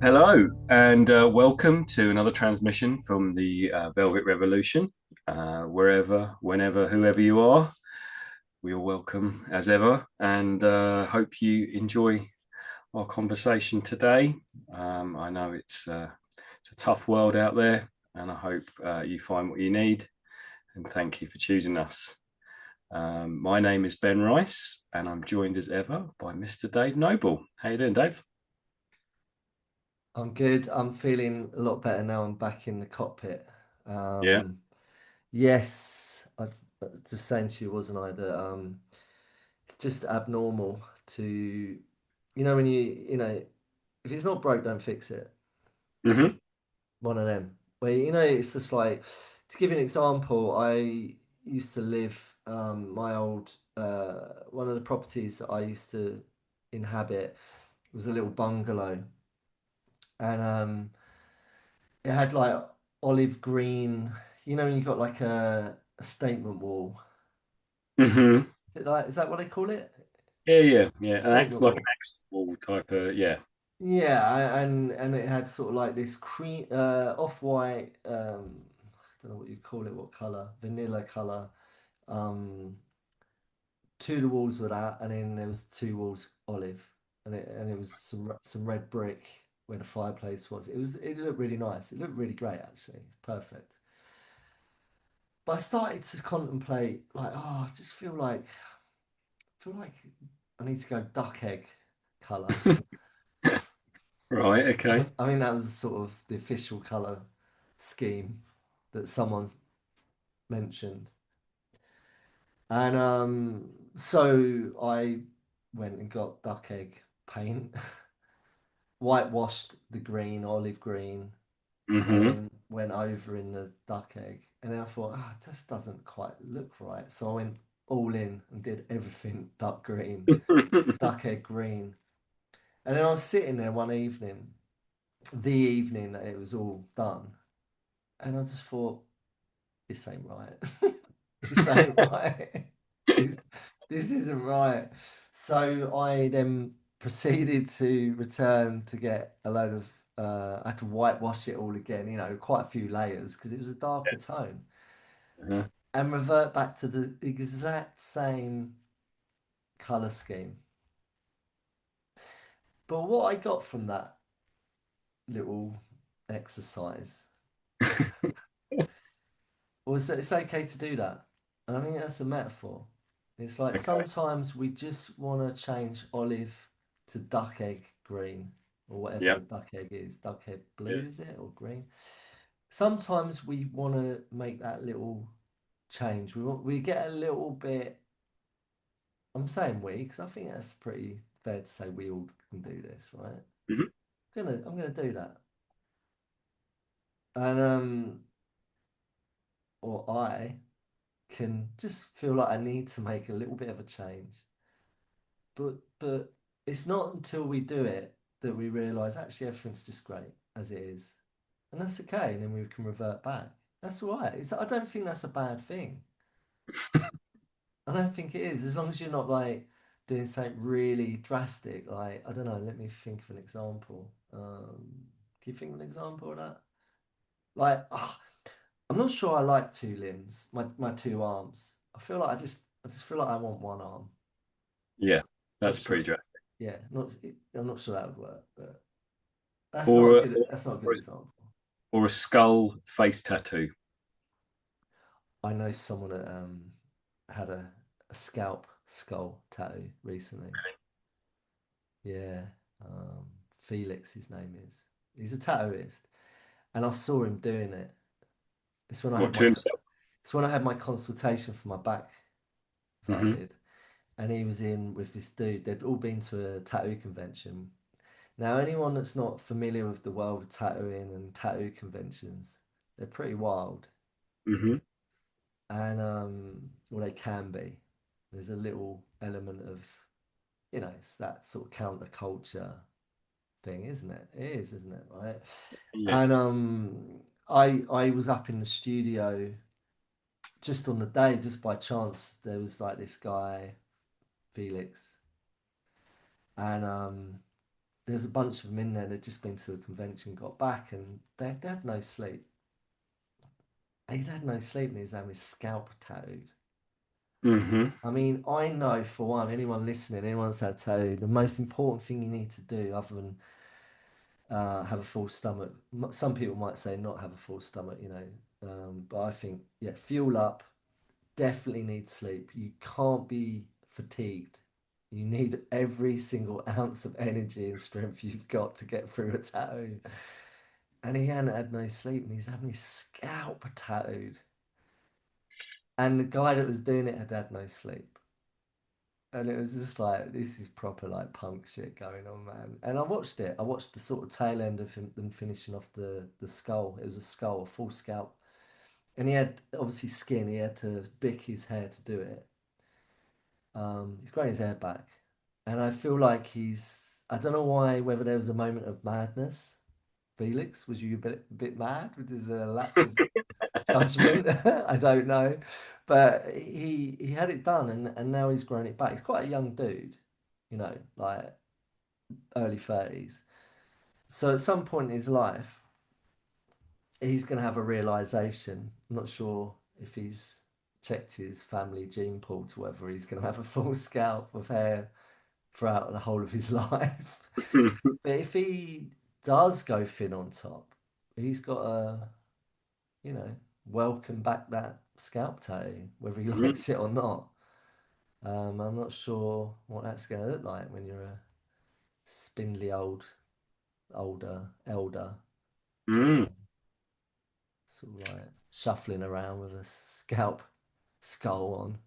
Hello, and welcome to another transmission from the Velvet Revolution. Wherever, whenever, whoever you are, we are welcome as ever, and hope you enjoy our conversation today. I know it's a tough world out there, and I hope you find what you need. And thank you for choosing us. My name is Ben Rice, and I'm joined as ever by Mr. Dave Noble. How you doing, Dave? I'm good. I'm feeling a lot better now. I'm back in the cockpit. Yeah. Um, yes, I've just saying to you, wasn't I, that it's just abnormal to, when if it's not broke, don't fix it. Hmm. One of them. Where, it's just like, to give you an example, I used to live, my old, one of the properties that I used to inhabit was a little bungalow. And it had like olive green, when you got like a statement wall. Hmm. Is that what they call it? Yeah. An X Statement like an wall. X wall type of yeah. Yeah, and it had sort of like this cream, off-white, I don't know what you call it, what color, vanilla color. Um, Two of the walls were that, and then there was two walls olive, and it was some red brick where the fireplace was. It looked really nice. It looked really great actually, perfect. But I started to contemplate, like, oh, I just feel like I need to go duck egg color. Right, okay. I mean, that was sort of the official color scheme that someone's mentioned. And so I went and got duck egg paint, whitewashed the green, olive green, and Hmm. then went over in the duck egg. And then I thought, ah, this doesn't quite look right. So I went all in and did everything duck green, duck egg green. And then I was sitting there one evening, the evening that it was all done, and I just thought, this ain't right. This ain't right. This this isn't right. So I then proceeded to return to get a load of I had to whitewash it all again, quite a few layers because it was a darker tone, Uh-huh. and revert back to the exact same color scheme. But what I got from that little exercise was that it's okay to do that. And I think that's a metaphor. It's like Okay. sometimes we just want to change olive to duck egg green or whatever Yeah. duck egg is. Duck egg Yeah. blue, is it? Or green? Sometimes we want to make that little change. We get a little bit. I'm saying we because I think that's pretty fair to say we all can do this, right? Hmm. I'm gonna do that. And or I can just feel like I need to make a little bit of a change. But it's not until we do it that we realise actually everything's just great as it is. And that's okay, and then we can revert back. That's all right. I don't think that's a bad thing. I don't think it is, as long as you're not like doing something really drastic. Like, I don't know, let me think of an example. Can you think of an example of that? Like, I'm not sure I like two limbs, my two arms. I just feel like I want one arm. Yeah. Not That's pretty sure. drastic. Yeah, I'm not sure that would work, but that's not a Or a, good that's not a good or, example. or a skull face tattoo. I know someone that had a scalp skull tattoo recently. Yeah. Um Felix his name is. He's a tattooist. And I saw him doing it. It's when I What had to my himself? it's when I had my consultation for my back that I Hmm. did. And he was in with this dude. They'd all been to a tattoo convention. Now, anyone that's not familiar with the world of tattooing and tattoo conventions, they're pretty wild. Hmm. And well, they can be. There's a little element of, it's that sort of counterculture thing, isn't it? It is, isn't it? Right. Yeah. And I was up in the studio just on the day, just by chance. There was like this guy, Felix, and there's a bunch of them in there. They'd just been to a convention, got back, and they had no sleep. He'd had no sleep, and he's having his scalp tattooed. Hmm. I mean, I know for one, anyone listening, anyone that's had tattooed, the most important thing you need to do, other than have a full stomach. Some people might say not have a full stomach, but I think, yeah, fuel up. Definitely need sleep. You can't be fatigued. You need every single ounce of energy and strength you've got to get through a tattoo. And he hadn't had no sleep, and he's having his scalp tattooed. And the guy that was doing it had had no sleep. And it was just like, this is proper like punk shit going on, man. And I watched it. I watched the sort of tail end of them finishing off the skull. It was a skull, a full scalp. And he had obviously skin. He had to bick his hair to do it. He's growing his hair back. And I feel like I don't know why, whether there was a moment of madness. Felix, was you a bit mad? Was there a lapse of judgment? I don't know. But he had it done, and now he's grown it back. He's quite a young dude, like early 30s. So at some point in his life, he's going to have a realization. I'm not sure if he's checked his family gene pool to whether he's going to have a full scalp of hair throughout the whole of his life. But if he does go thin on top, he's got a, you know, welcome back that scalp tattoo, whether he likes it or not. I'm not sure what that's going to look like when you're a spindly older elder, Mm. um, sort of like shuffling around with a scalp skull on.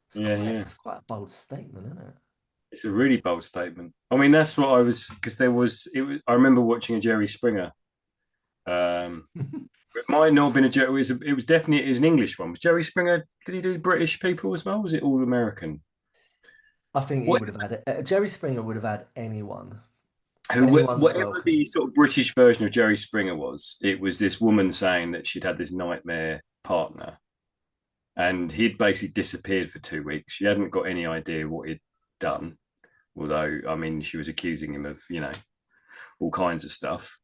It's Yeah, quite, yeah. it's quite a bold statement, isn't it? It's a really bold statement. I mean, that's what I was because there was it was. I remember watching a Jerry Springer. Um, it might not have been a Jerry. It was definitely it was an English one. Was Jerry Springer? Did he do British people as well? Was it all American? I think he What? would have had it. Jerry Springer would have had anyone. Who? Anyone's Whatever welcome. the sort of British version of Jerry Springer was, it was this woman saying that she'd had this nightmare partner, and he'd basically disappeared for 2 weeks. She hadn't got any idea what he'd done. Although, I mean, she was accusing him of, all kinds of stuff.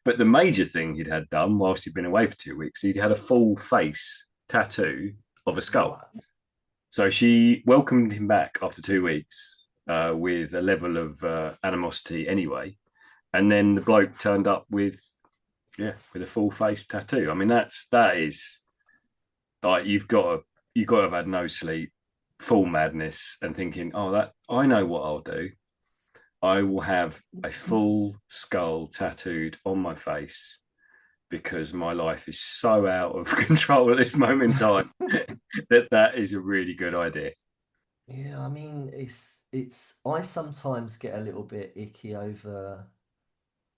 But the major thing he'd had done whilst he'd been away for 2 weeks, he'd had a full face tattoo of a skull. What? So she welcomed him back after 2 weeks with a level of animosity anyway. And then the bloke turned up with, yeah, with a full face tattoo. I mean, that is like you've got to have had no sleep, full madness, and thinking, oh, that I know what I'll do. I will have a full skull tattooed on my face because my life is so out of control at this moment in time that is a really good idea. Yeah, I mean, it's. I sometimes get a little bit icky over.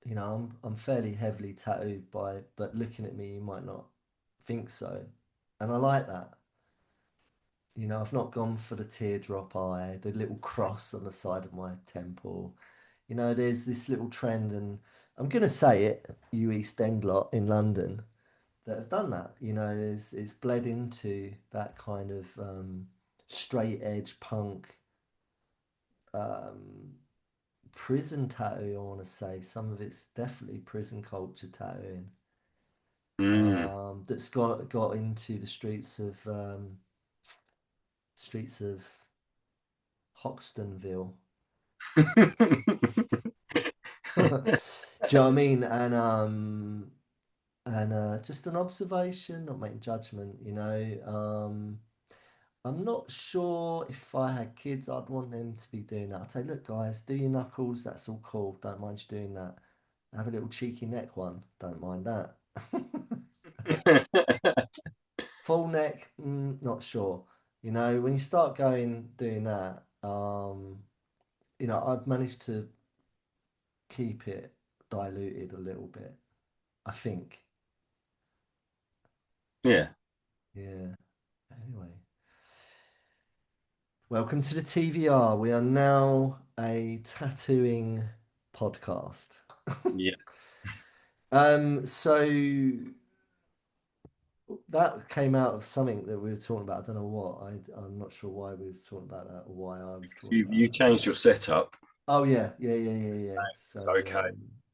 I'm fairly heavily tattooed but looking at me, you might not think so, and I like that. I've not gone for the teardrop eye, the little cross on the side of my temple. There's this little trend, and I'm gonna say it, you East End lot in London that have done that. It's bled into that kind of straight edge punk um, prison tattoo. I want to say some of it's definitely prison culture tattooing. Mm. That's got into the streets of Hoxtonville. Do you know what I mean? And just an observation, not making judgment. I'm not sure if I had kids, I'd want them to be doing that. I'd say, look, guys, do your knuckles. That's all cool. Don't mind you doing that. Have a little cheeky neck one. Don't mind that. Full neck, not sure. When you start doing that, I've managed to keep it diluted a little bit, I think. Yeah. Yeah. Anyway, welcome to the TVR. We are now a tattooing podcast. Yeah. So that came out of something that we were talking about. I don't know what. I'm not sure why we were talking about that or why I was talking You about you that. changed your setup. Oh yeah, yeah, yeah, yeah, yeah. It's So okay.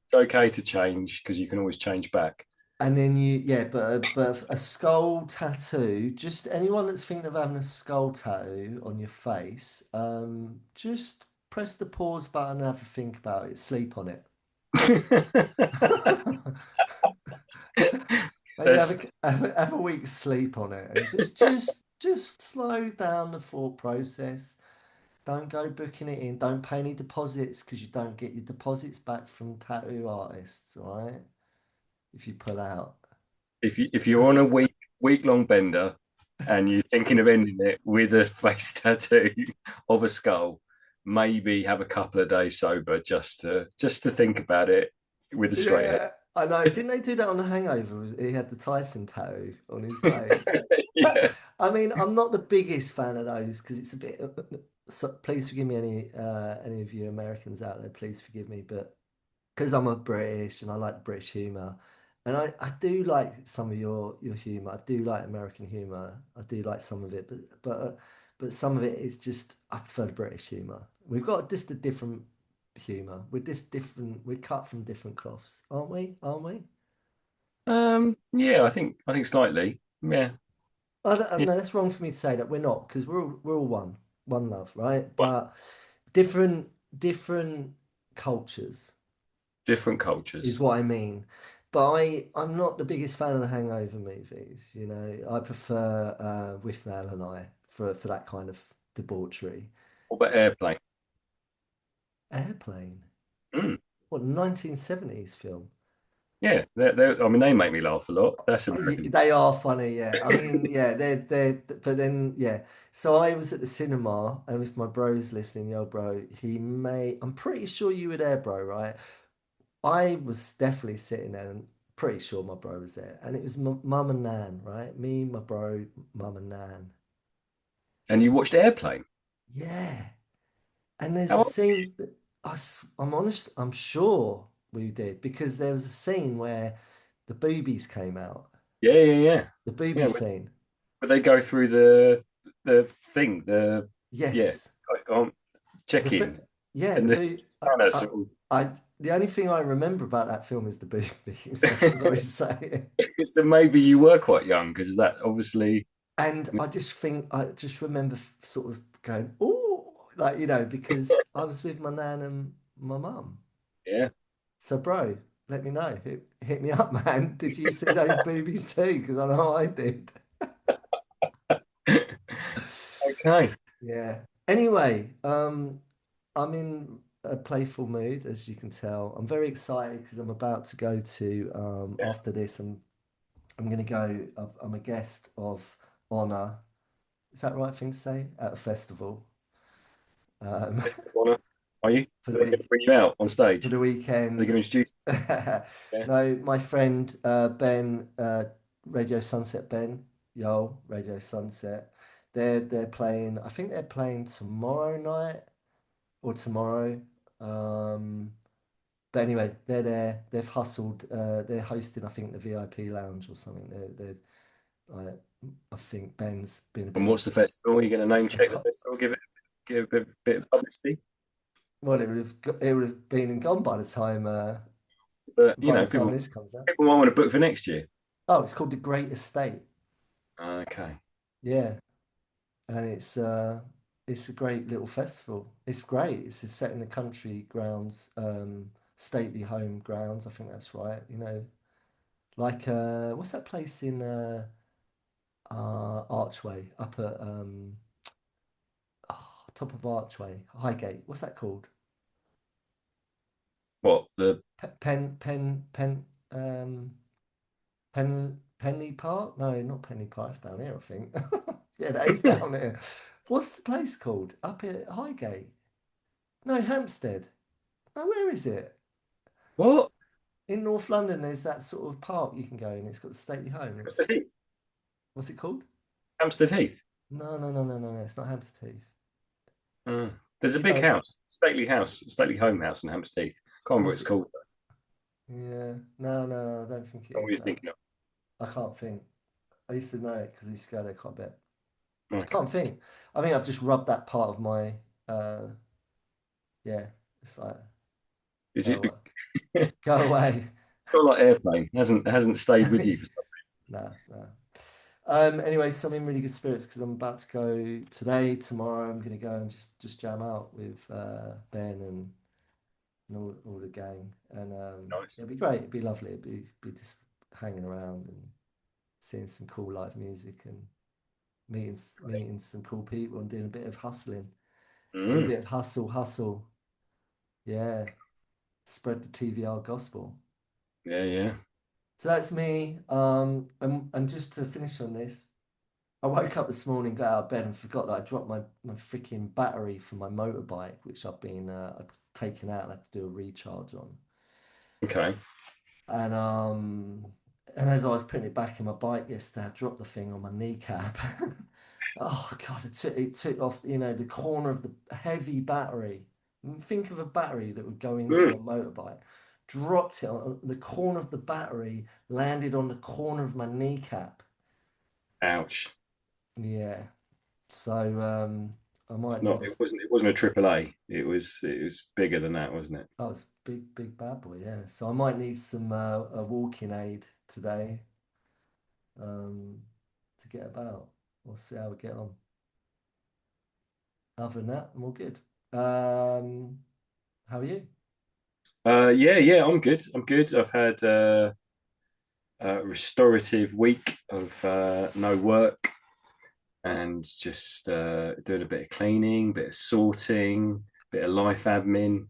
It's okay to change because you can always change back. and then yeah, but a skull tattoo. Just anyone that's thinking of having a skull tattoo on your face, just press the pause button and have a think about it. Sleep on it. Maybe There's have a week's sleep on it and just slow down the thought process. Don't go booking it in. Don't pay any deposits because you don't get your deposits back from tattoo artists, all right? If you pull out. if you're on a week long bender and you're thinking of ending it with a face tattoo of a skull, maybe have a couple of days sober just to think about it with a straight Yeah, I know. Didn't they do that on the Hangover? He had the Tyson tattoo on his face. head. Yeah. I mean, I'm not the biggest fan of those because it's a bit. So please forgive me, any of you Americans out there. Please forgive me, but because I'm a British and I like British humour, and I do like some of your humour. I do like American humour. I do like some of it, but some of it is just I prefer the British humour. We've got just a different humour. We're just different. We're cut from different cloths, aren't we? Aren't we? Yeah, I think slightly. Yeah. I don't, Yeah. no, that's wrong for me to say that we're not because we're all one love, right? Well, But different different cultures. different Is cultures. what I mean. But I'm not the biggest fan of the Hangover movies. You know, I prefer With Nail and I for that kind of debauchery. What about airplane? Airplane. Mm, What 1970s film? yeah, I mean, they make me laugh a lot. That's American. They are funny, yeah. I mean, yeah, they're but then yeah. So I was at the cinema and if my bro's listening, yo bro, I'm pretty sure you were there, bro, right? I was definitely sitting there and pretty sure my bro was there. And it was mum and nan, right? Me, my bro, mum and nan. And you watched Airplane? Yeah. And there's a How? scene that I'm honest, I'm sure we did because there was a scene where the boobies came out. Yeah, yeah, yeah, The booby yeah. scene. But they go through the thing, yeah, Yes. The check bi- in, yeah, the and the boo stunner sort of. I the only thing I remember about that film is the boobies. I'm sorry to say. So maybe you were quite young because that obviously, And I just remember sort of going, oh, like, because I was with my nan and my mum. yeah. So, bro, let me know. Hit me up, man. Did you see those boobies too? Because I know I did. Okay. Yeah. Anyway, I'm in a playful mood, as you can tell. I'm very excited because I'm about to go to, Yeah. after this, I'm going to go, I'm a guest of honor. Is that the right thing to say? At a festival. Um, Guest of honor. Are you? for Are the they going to week bring you out on for stage? the Are they going weekend. to introduce? Yeah. No, my friend Ben, Radio Sunset Ben, yo, Radio Sunset. They're playing. I think they're playing tomorrow night or tomorrow. Um, but anyway, they're there. They've hustled. They're hosting. I think the VIP lounge or something. I think Ben's been a And bit what's the festival? Are you going to name of a check the festival? Give a bit of publicity. well, it would have been and gone But by the time this comes out. people might want to book for next year. Oh, it's called the Great Estate. Okay. Yeah, and it's a great little festival. It's great. It's set in the country grounds, stately home grounds. I think that's right. Like what's that place in Archway up at top of Archway, Highgate. What's that called? What the Um Penley Park? No, not Penley Park. It's down here, I think. Yeah, that is down here. What's the place called? Up at Highgate? No, Hampstead. No, where is it? what? In North London, there's that sort of park you can go in. It's got the stately home. Hampstead It's Heath. what's it called? Hampstead Heath. No, no, no, no, no, no. It's not Hampstead Heath. There's a Do you big know? house, stately home house in Hampstead Heath. Can't remember what What's it's it? called. Yeah. No, no, no, I don't think it What is you're that. thinking I can't think. I used to know it because I used to go there quite a bit. of. Okay. Can't think. I think I've just rubbed that part of my uh yeah, It's like, Is go it? away. It's Go away. got like airplane. Hasn't stayed with you for some Nah, nah. Anyway, so I'm in really good spirits because I'm about to go today, tomorrow. I'm gonna go and just jam out with Ben and all the gang, and reason. Nice. it'd be great. It'd be lovely. It'd be just hanging around and seeing some cool live music and meeting some cool people and doing a bit of hustling, doing a Mm. bit of hustle. Yeah, spread the TVR gospel. Yeah, yeah. So that's me. And just to finish on this, I woke up this morning, got out of bed, and forgot that I dropped my freaking battery for my motorbike, which I'd taken out and had to do a recharge on. Okay. And and as I was putting it back in my bike yesterday, I dropped the thing on my kneecap. Oh God, it took off, the corner of the heavy battery. Think of a battery that would go into Mm. a motorbike. Dropped it on the corner of the battery, landed on the corner of my kneecap. Ouch. Yeah. So I It's might not. need. It wasn't a triple A. It was bigger than that, wasn't it? Oh, it's big bad boy. Yeah. So I might need some a walking aid today um, to get about. We'll see how we get on. Other than that, I'm all good. How are you? Yeah, yeah. I'm good. I'm good. I've had a restorative week of no work and just doing a bit of cleaning, bit of sorting, bit of life admin.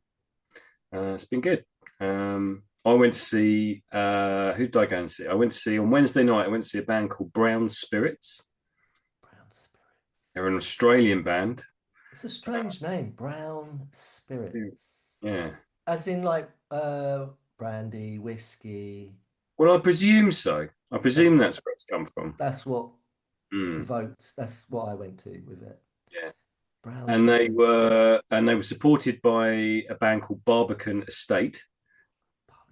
It's been good. I went to see who did I go and see? I went to see on Wednesday night. I went to see a band called Brown Spirits. Brown Spirit. They're an Australian band. It's a strange name, Brown Spirits. Yeah. As in like brandy, whiskey. Well, I presume so. I That's presume that's where it's come from. that's what Mm, evoked. That's what I went to with it. yeah. Brown Spirits. And they were supported by a band called Barbican Estate,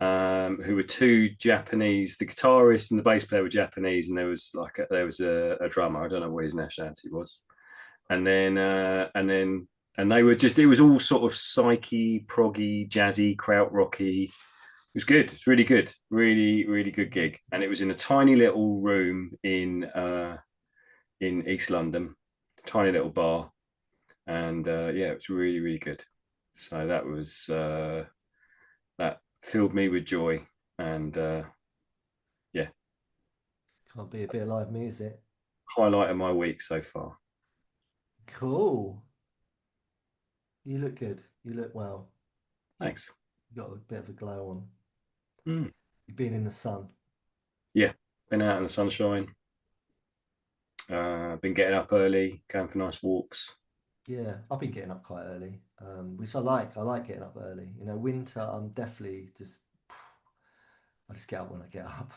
who were two Japanese. The guitarist and the bass player were Japanese, and there was a drummer. I don't know what his nationality was. And they were just, it was all sort of psyche, proggy, jazzy, krautrocky. It was good. It's really good, really good gig, and it was in a tiny little room in East London, tiny little bar, and yeah, it was really good. So that filled me with joy, and yeah, Can't be a bit of live music. highlight of my week so far. Cool. You look good. You look well. Thanks. You got a bit of a glow on. Mm. You've been in the sun. Yeah, been out in the sunshine. Been getting up early, going for nice walks. Yeah, I've been getting up quite early, which I like. I like getting up early. Winter, I'm definitely just I just get up when I get up.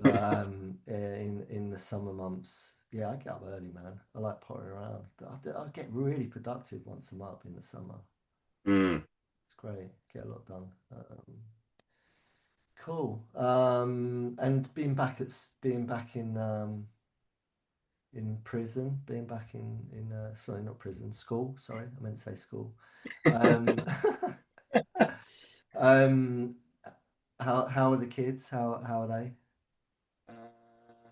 But in the summer months, yeah, I get up early, man. I like pottering around. I get really productive once I'm up in the summer. Mm. It's great. Get a lot done. Cool. And being back in prison, being back in sorry, not prison, school. Sorry, I meant to say school. Um, um, how are the kids? How are they? Uh,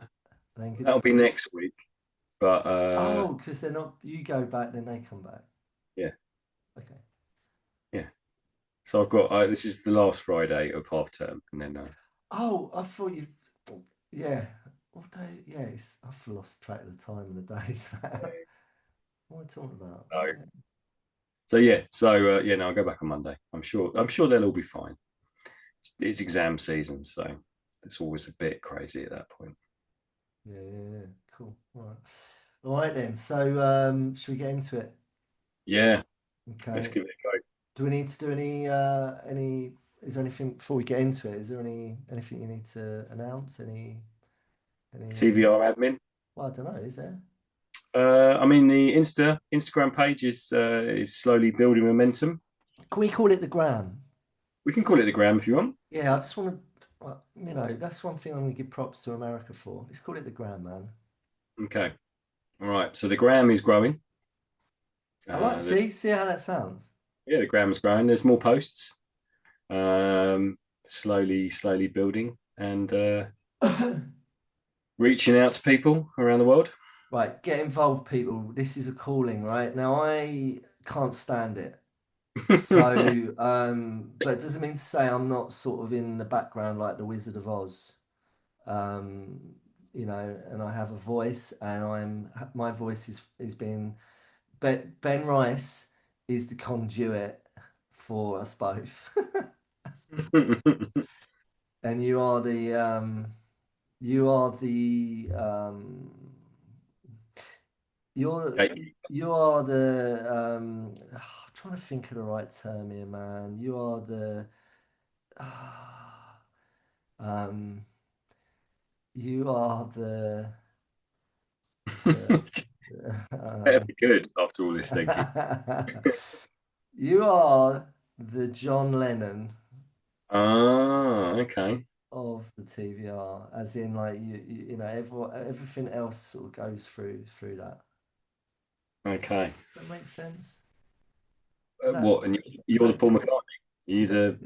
Are they in good that'll be spirits? next week, but Oh, because they're not. You go back, then they come back. yeah, Okay. yeah. So I've got this is the last Friday of half term, and then Oh, I thought you. Yeah. What day? Yeah, I've lost track of the time and the days. What am I talking about? no. Yeah. So yeah, so yeah, no, I'll go back on Monday. I'm sure they'll all be fine. It's exam season, so it's always a bit crazy at that point. Yeah. Cool. All right. All right then. So, should we get into it? Yeah, let's Okay. give it a go. Do we need to do any? Is there anything before we get into it? Is there anything you need to announce? Any? TVR admin. Well, I don't know. Is there? I mean, the Instagram page is slowly building momentum. Can we call it the gram? We can call it the gram if you want. Yeah, I just want to. That's one thing I'm going to give props to America for. Let's call it the gram, man. Okay, all right. So the gram is growing. I like. The See how that sounds. Yeah, the ground's growing. There's more posts. Slowly building and reaching out to people around the world. Right, get involved, people. This is a calling, right? Now I can't stand it. So, but it doesn't mean to say I'm not sort of in the background like the Wizard of Oz. Um, and I have a voice, and my voice is being Ben Rice is the conduit for us both, and you are the you're you are the I'm trying to think of the right term here, man. You are the um you are the, Better be good after all this thinking. you are the John Lennon Ah, okay, of the TVR, as in like everything else sort of goes through that. okay. That makes sense. Is that What? And is you're the that Paul good? McCartney. Is that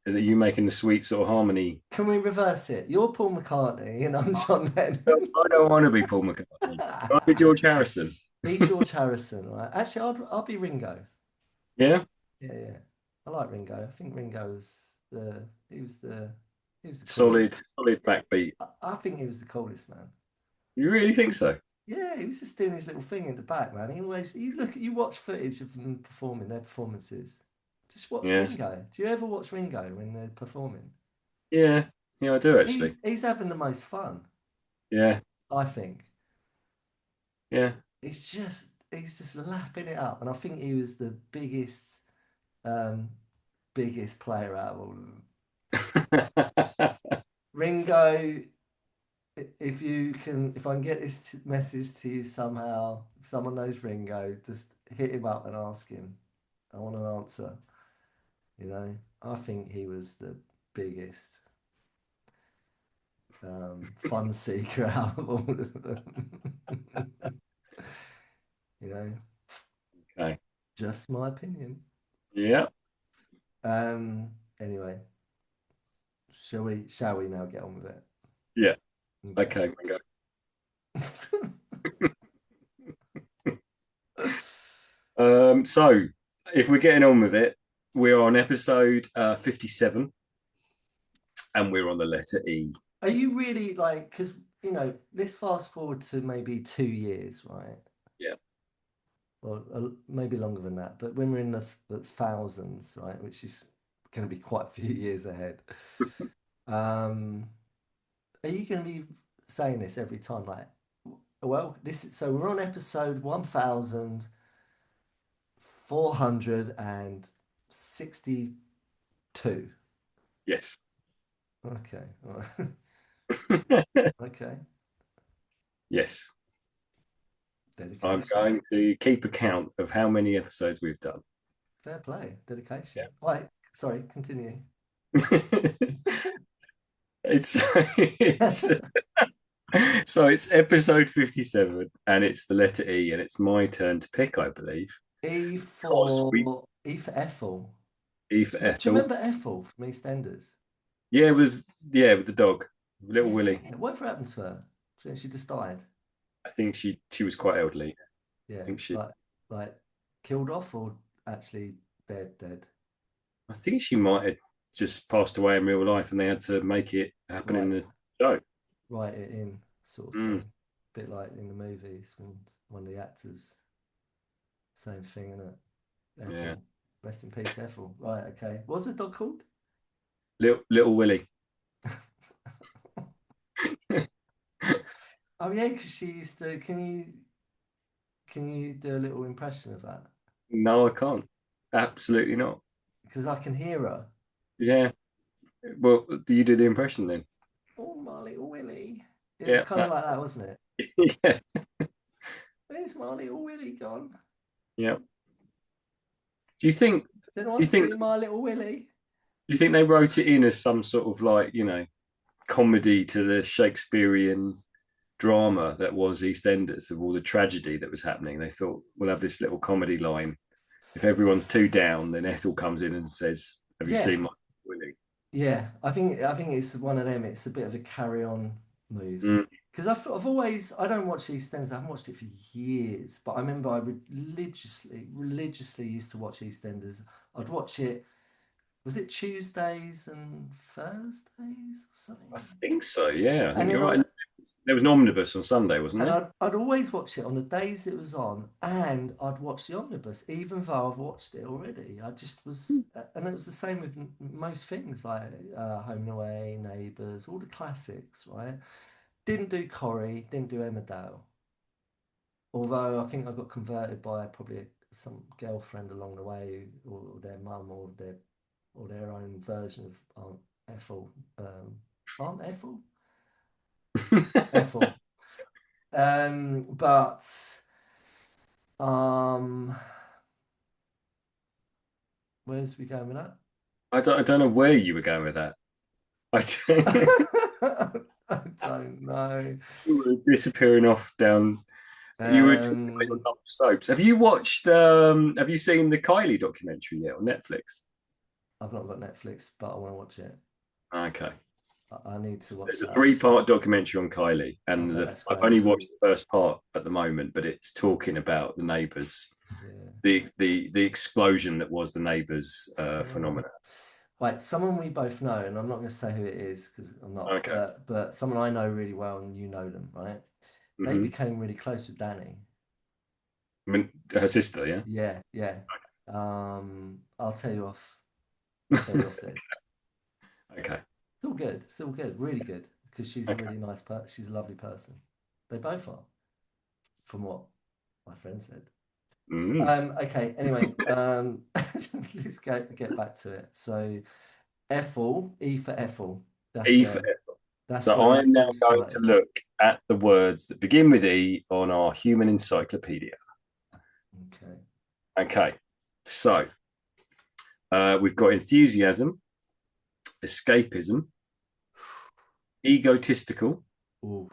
Are you making the sweet sort of harmony? Can we reverse it? You're Paul McCartney and I'm John Lennon. I don't want to be Paul McCartney. I'll be George Harrison. Be George Harrison, right? Actually, I'll be Ringo. Yeah, Yeah, yeah. I like Ringo. I think Ringo's the he was the solid, coolest. solid backbeat. I think he was the coolest, man. You really think so? Yeah, he was just doing his little thing in the back, man. He always you watch footage of them performing their performances. Just watch Yeah, Ringo. Do you ever watch Ringo when they're performing? yeah, yeah. I do actually. He's having the most fun, Yeah, I think. yeah. He's just lapping it up, and I think he was the um biggest player out of all of them. Ringo, if I can get this message to you somehow, if someone knows Ringo, just hit him up and ask him. I want an answer. I think he was the biggest fun seeker out of all of them. You know, Okay. just my opinion. Yeah, Anyway, shall we now get on with it? yeah. Okay. Okay, Ringo. So if we're getting on with it, we're on episode 57 and we're on the letter E. Are you really like, because, let's fast forward to maybe 2 years, right? Yeah. Or maybe longer than that, but when we're in the thousands, right, which is going to be quite a few years ahead, um, are you going to be saying this every time? Like, well, so we're on episode 1462. Yes. Okay. Okay. Yes. I'm Dedication. going to keep account of how many episodes we've done. Fair play. Dedication. Right. Sorry, continue. Yeah. It's so it's episode 57 and it's the letter E and it's my turn to pick, I believe. Because we E for Ethel. E for Do you Ethel. remember Ethel from EastEnders? Yeah, with the dog, little Willie. Yeah. Whatever happened to her? She just died. I think she was quite elderly. I Yeah. think she Like killed off or actually dead. I think she might have just passed away in real life and they had to make it happen in Right. the show. Write it in sort of Mm, thing. Bit like in the movies when one of the actors, same thing, isn't it? yeah. Ethel. Rest in peace, Ethel. Right, okay. What's the dog called? Little Willie. Oh yeah, because she used to. Can you do a little impression of that? No, I can't. Absolutely not. Because I can hear her. Yeah. Well, do you do the impression then? Oh, my little Willie. It was Yeah, kind of like that's that, wasn't it? yeah, Where's my little Willie gone? yeah. Do you think Did do anyone you think see my little Willie? do you think they wrote it in as some sort of like, comedy to the Shakespearean drama that was EastEnders of all the tragedy that was happening? They thought we'll have this little comedy line If everyone's too down, then Ethel comes in and says, "Have you Yeah, seen my Willie?" yeah. I think it's one of them. It's a bit of a carry on move Mm. because I've always I don't watch EastEnders. I haven't watched it for years, but I remember I religiously used to watch EastEnders. I'd watch it. Was it Tuesdays and Thursdays or I something? think so. Yeah, I And think then you're right. There was an omnibus on Sunday, wasn't and there? I'd always watch it on the days it was on, and I'd watch the omnibus, even though I've watched it already. I just was, and it was the same with most things like Home and Away, Neighbours, all the classics, right? Didn't do Corrie, didn't do Emmerdale, although I think I got converted by probably some girlfriend along the way, or their mum, or their own version of Aunt Ethel. Aunt Ethel? Ethel. But um, where's we going with that? I don't know where you were going with that. I don't- I don't know. you were disappearing off down. You were talking about your Um, love of soaps. Have you watched? Have you seen the Kylie documentary yet on Netflix? I've not got Netflix, but I want to watch it. Okay. I need to watch There's a that. three-part documentary on Kylie, I and bet that's I've only crazy. watched the first part at the moment, but it's talking about the neighbours, Yeah. the explosion that was the neighbours Oh. phenomenon. Right, someone we both know, and I'm not going to say who it is because I'm not, Okay. but someone I know really well, and you know them, right? They Hmm. became really close with Danny. I mean, her sister, yeah. Yeah, yeah. I'll tell you off. I'll tell you off this. Okay. Still good, really good because she's a Okay. really nice person. She's a lovely person. They both are, from what my friend said. Mm. Okay. Anyway, let's get back to it. So Ethel, E for Ethel. E for That's So where I this am now all going to started. look at the words that begin with E on our human encyclopedia. Okay. Okay. So we've got enthusiasm, escapism, egotistical. Ooh.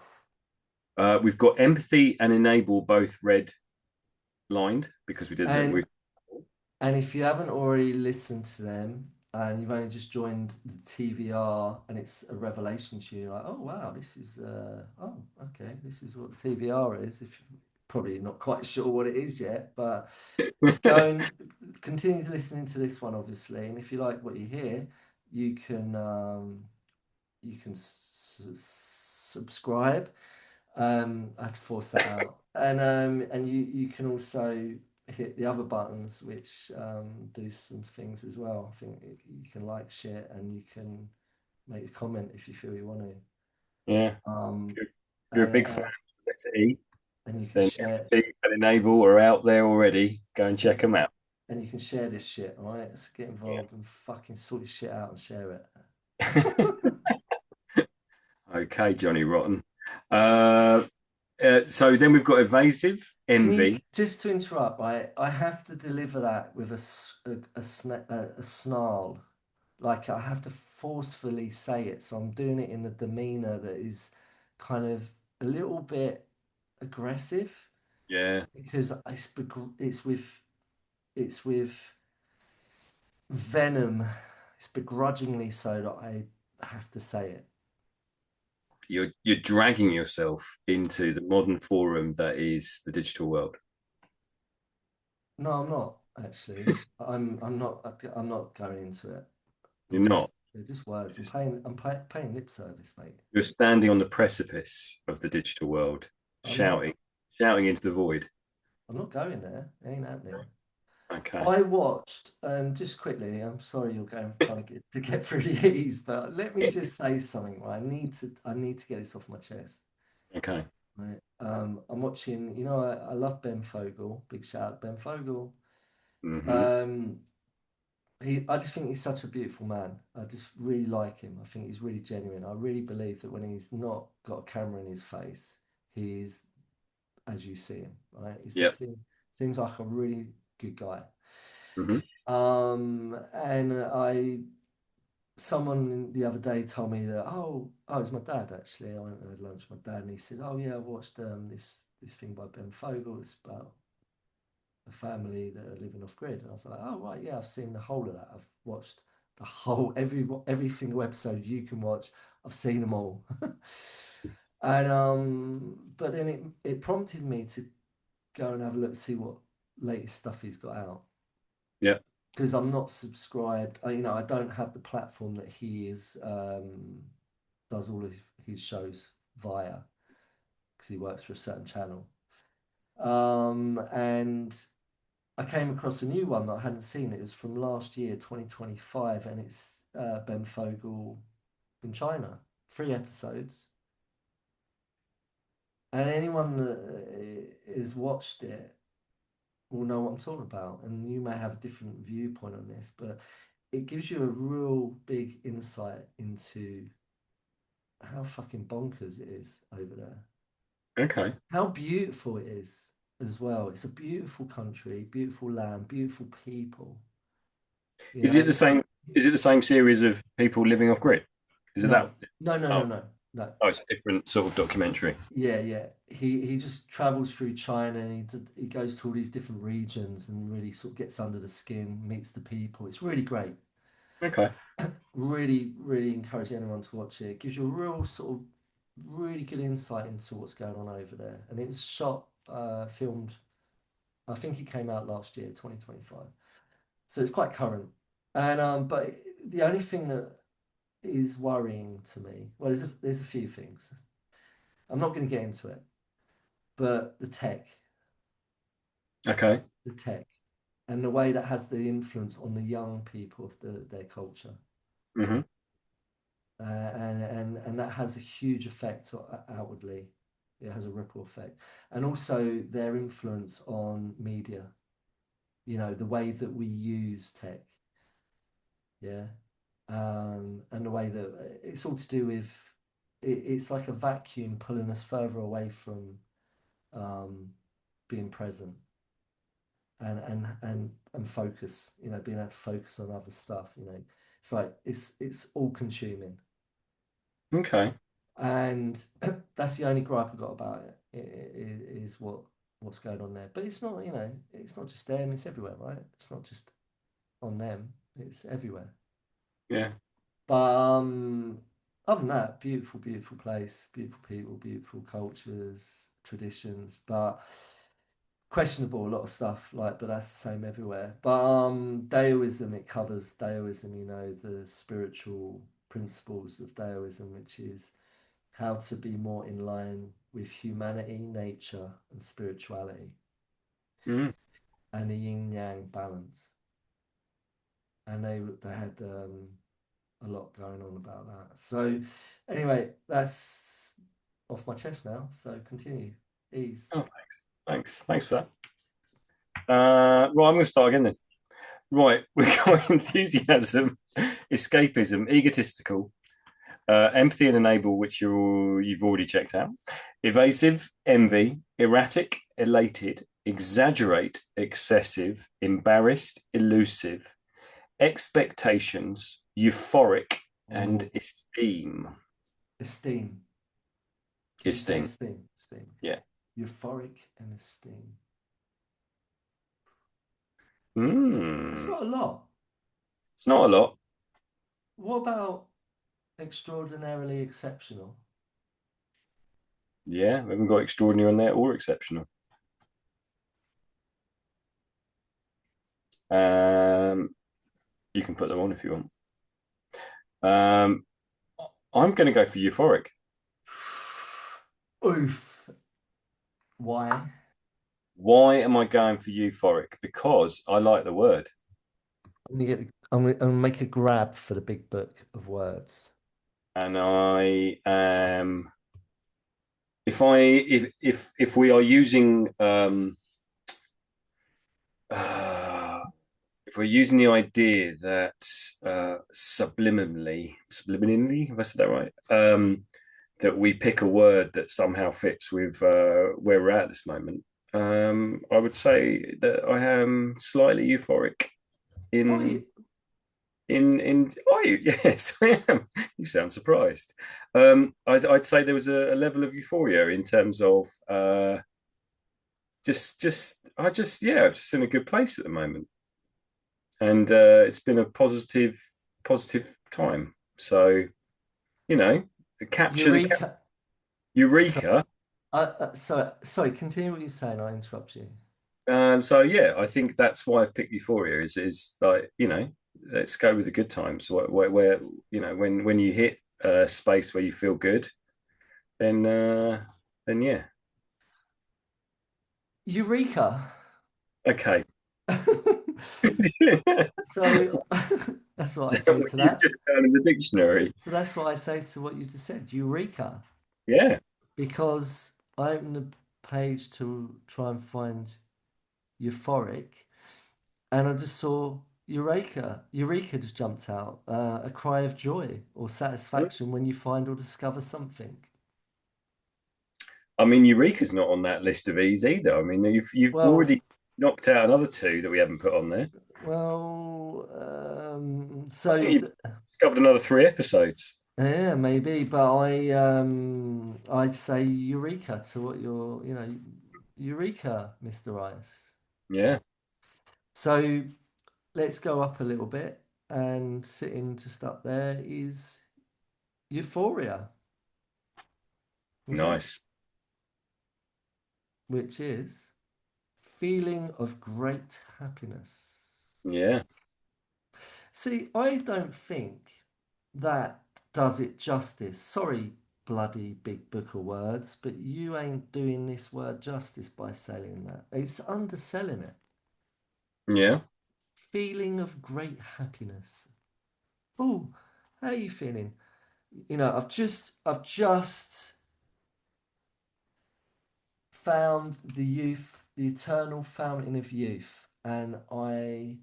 We've got empathy and enable, both red lined because we did that And with. And if you haven't already listened to them and you've only just joined the TVR and it's a revelation to you, like, oh wow, this is oh okay, this is what the TVR is. If you're probably not quite sure what it is yet, but go and continue to listening to this one, obviously. And if you like what you hear, you can subscribe. I had to force that out, and you can also hit the other buttons which do some things as well. I think you can like, share, and you can make a comment if you feel you want to. Yeah. Um, If you're a and big fan uh, of the letter E, and you can then share empathy and enable are out there already. Go and and you check them out. and you can share this shit. All right, let's get involved and fucking sort your shit out and share it. Yeah. Okay, Johnny Rotten. Uh, so then we've got evasive, Can you envy. just to interrupt, right? I have to deliver that with a snarl. Like I have to forcefully say it. So I'm doing it in a demeanor that is kind of a little bit aggressive Yeah, because it's with venom. It's begrudgingly so that I have to say it. you're dragging yourself into the modern forum that is the digital world. No, I'm not actually. I'm not going into it. You're not. They're just words. You're, Paying lip service, mate. you're standing on the precipice of the digital world, I'm not. shouting into the void. I'm not going there. It ain't happening. Okay, I watched, just quickly, I'm sorry you're going trying to get through these, but let me just say something. Right? I need to get this off my chest. okay. Right. I'm watching, I love Ben Fogle. Big shout out Ben Fogle. Hmm. Um, I just think he's such a beautiful man. I just really like him. I think he's really genuine. I really believe that when he's not got a camera in his face, he is as you see him, right? He Yep. just seems like a really good guy. Hmm. And someone the other day told me that, oh, it's my dad actually. I went and had lunch with my dad, and he said, oh yeah, I watched this thing by Ben Fogle. It's about a family that are living off grid. And I was like, oh right, yeah, I've seen the whole of that. I've watched the whole every single episode you can watch. I've seen them all. And but then it prompted me to go and have a look, see what latest stuff he's got out. Yeah. Because I'm not subscribed. I don't have the platform that he is does all of his shows via, because he works for a certain channel. And I came across a new one that I hadn't seen. It was from last year, 2025, and it's Ben Fogle in China. 3 episodes. And anyone that has watched it will know what I'm talking about. And you may have a different viewpoint on this, but it gives you a real big insight into how fucking bonkers it is over there. Okay. How beautiful it is as well. It's a beautiful country, beautiful land, beautiful people. You Is it the know, same? Is it the same series of people living off grid? Is it no, that? no, no, no, Oh, no, no. oh, it's a different sort of documentary. Yeah, yeah. He just travels through China and he goes to all these different regions and really sort of gets under the skin, meets the people. It's really great. Okay. Really, really encourage anyone to watch it. It gives you a real sort of really good insight into what's going on over there. And it's shot, filmed, I think it came out last year, 2025. So it's quite current. And but the only thing that is worrying to me, well, there's a few things. I'm not going to get into it, but Okay. the tech, and the way that has the influence on the young people of their culture, Hmm. and that has a huge effect outwardly. It has a ripple effect, and also their influence on media. The way that we use tech, yeah, and the way that it's all to do with it's like a vacuum pulling us further away from um, being present and focus, being able to focus on other stuff. It's like it's all consuming, Okay. and that's the only gripe I got about it is what's going on there. But it's not, it's not just them, it's everywhere, right? It's not just on them, it's everywhere. Yeah. But other than that, beautiful, beautiful place, beautiful people, beautiful cultures, traditions, but questionable a lot of stuff, like, but that's the same everywhere. But Daoism, it covers Daoism, the spiritual principles of Daoism, which is how to be more in line with humanity, nature, and spirituality, Mm. and a yin yang balance. And they had a lot going on about that. So anyway, that's off my chest now. So continue. Ease. Oh, thanks. Thanks for that. Right, I'm going to start again then. Right, we've got enthusiasm, escapism, egotistical, empathy and enable, which you've already checked out, evasive, envy, erratic, elated, exaggerate, excessive, embarrassed, elusive, expectations, euphoric, and Oh, esteem. esteem. Did you say Esteem. esteem? Esteem. Yeah. Euphoric and esteem. That's Mm. not a lot. It's not a lot. What about extraordinarily exceptional? Yeah, we haven't got extraordinary on there or exceptional. Um, you can put them on if you want. Um, I'm going to go for euphoric. Oof. Why? Why am I going for euphoric? Because I like the word, I'm gonna make a grab for the big book of words. and I if we are using uh, if we're using the idea that subliminally, have I said that right? That we pick a word that somehow fits with where we're at this moment. I would say that I am slightly euphoric Oh, in you, in are you? Yes, I am. You sound surprised. I'd say there was a level of euphoria in terms of yeah, just in a good place at the moment, and it's been a positive time. So capture the Eureka. So, eureka. sorry, continue what you're saying. I interrupt you. So yeah, I think that's why I've picked Euphoria. Is like let's go with the good times. Where when you hit a space where you feel good, then yeah, Eureka. okay. So that's what I say to You've that. just found in the dictionary. So that's what I say to what you just said, Eureka. Yeah, Because I opened the page to try and find Euphoric, and I just saw Eureka. Eureka just jumped out. A cry of joy or satisfaction when you find or discover something. I mean Eureka's not on that list of E's either. I mean you've Well, already knocked out another two that we haven't put on there. well, I so think you've discovered another three episodes. yeah, maybe, but I'd say Eureka to what Eureka, Mr. Ice. Yeah, So let's go up a little bit, and sitting just up there is Euphoria, okay, nice. which is feeling of great happiness. Yeah, See, I don't think that does it justice. Sorry, bloody big book of words, but you ain't doing this word justice by selling that. It's underselling it. yeah. Feeling of great happiness. Oh, how are you feeling? I've just found the youth, the eternal fountain of youth, and I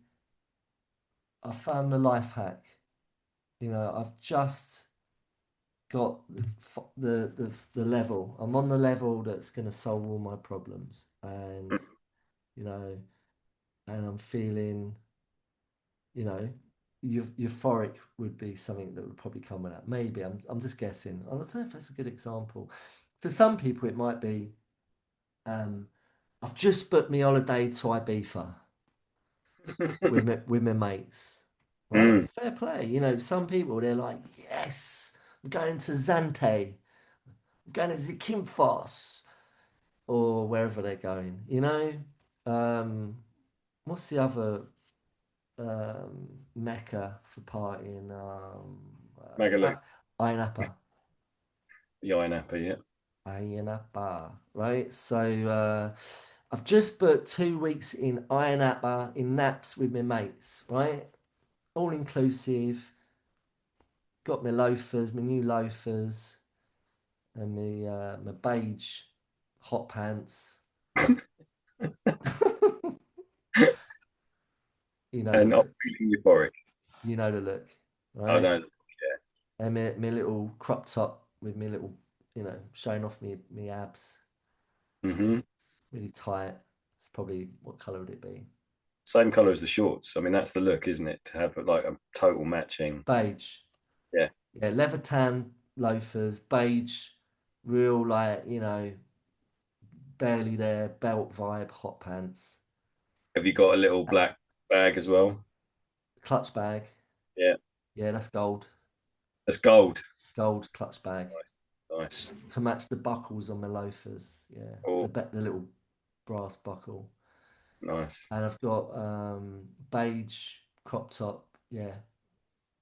found the life hack. I've just got the level. I'm on the level that's going to solve all my problems, and you know, and I'm feeling, you know, euphoric would be something that would probably come with that. Maybe I'm just guessing. I don't know if that's a good example. For some people, it might be, um, I've just booked my holiday to Ibiza with my mates. Right, Mm. fair play. Some people they're like, yes, I'm going to Zante, I'm going to Zakynthos, or wherever they're going. Um, what's the other mecca for partying? Magaloo, Ayia Napa, the Iron Apple, yeah. Ayia Napa, right? So I've just booked 2 weeks in Ayia Napa in Naps with my mates, right? All inclusive. Got my loafers, my new loafers, and my beige hot pants. You know the And I'm look. feeling euphoric. You know the look, Oh right? no, And my little crop top with me little, showing off me abs, yeah. really tight. It's probably, what colour would it be? Same color as the shorts. I mean, that's the look, isn't it? To have like a total matching. Beige. Yeah. Yeah, leather tan loafers, beige, real like, barely there, belt vibe, hot pants, Have you got a little uh, black bag as well? clutch bag. Yeah. Yeah, that's gold. That's gold. Gold clutch bag Nice. Nice. to match the buckles on my loafers. Yeah, Oh, the little brass buckle. nice. And I've got beige crop top. Yeah,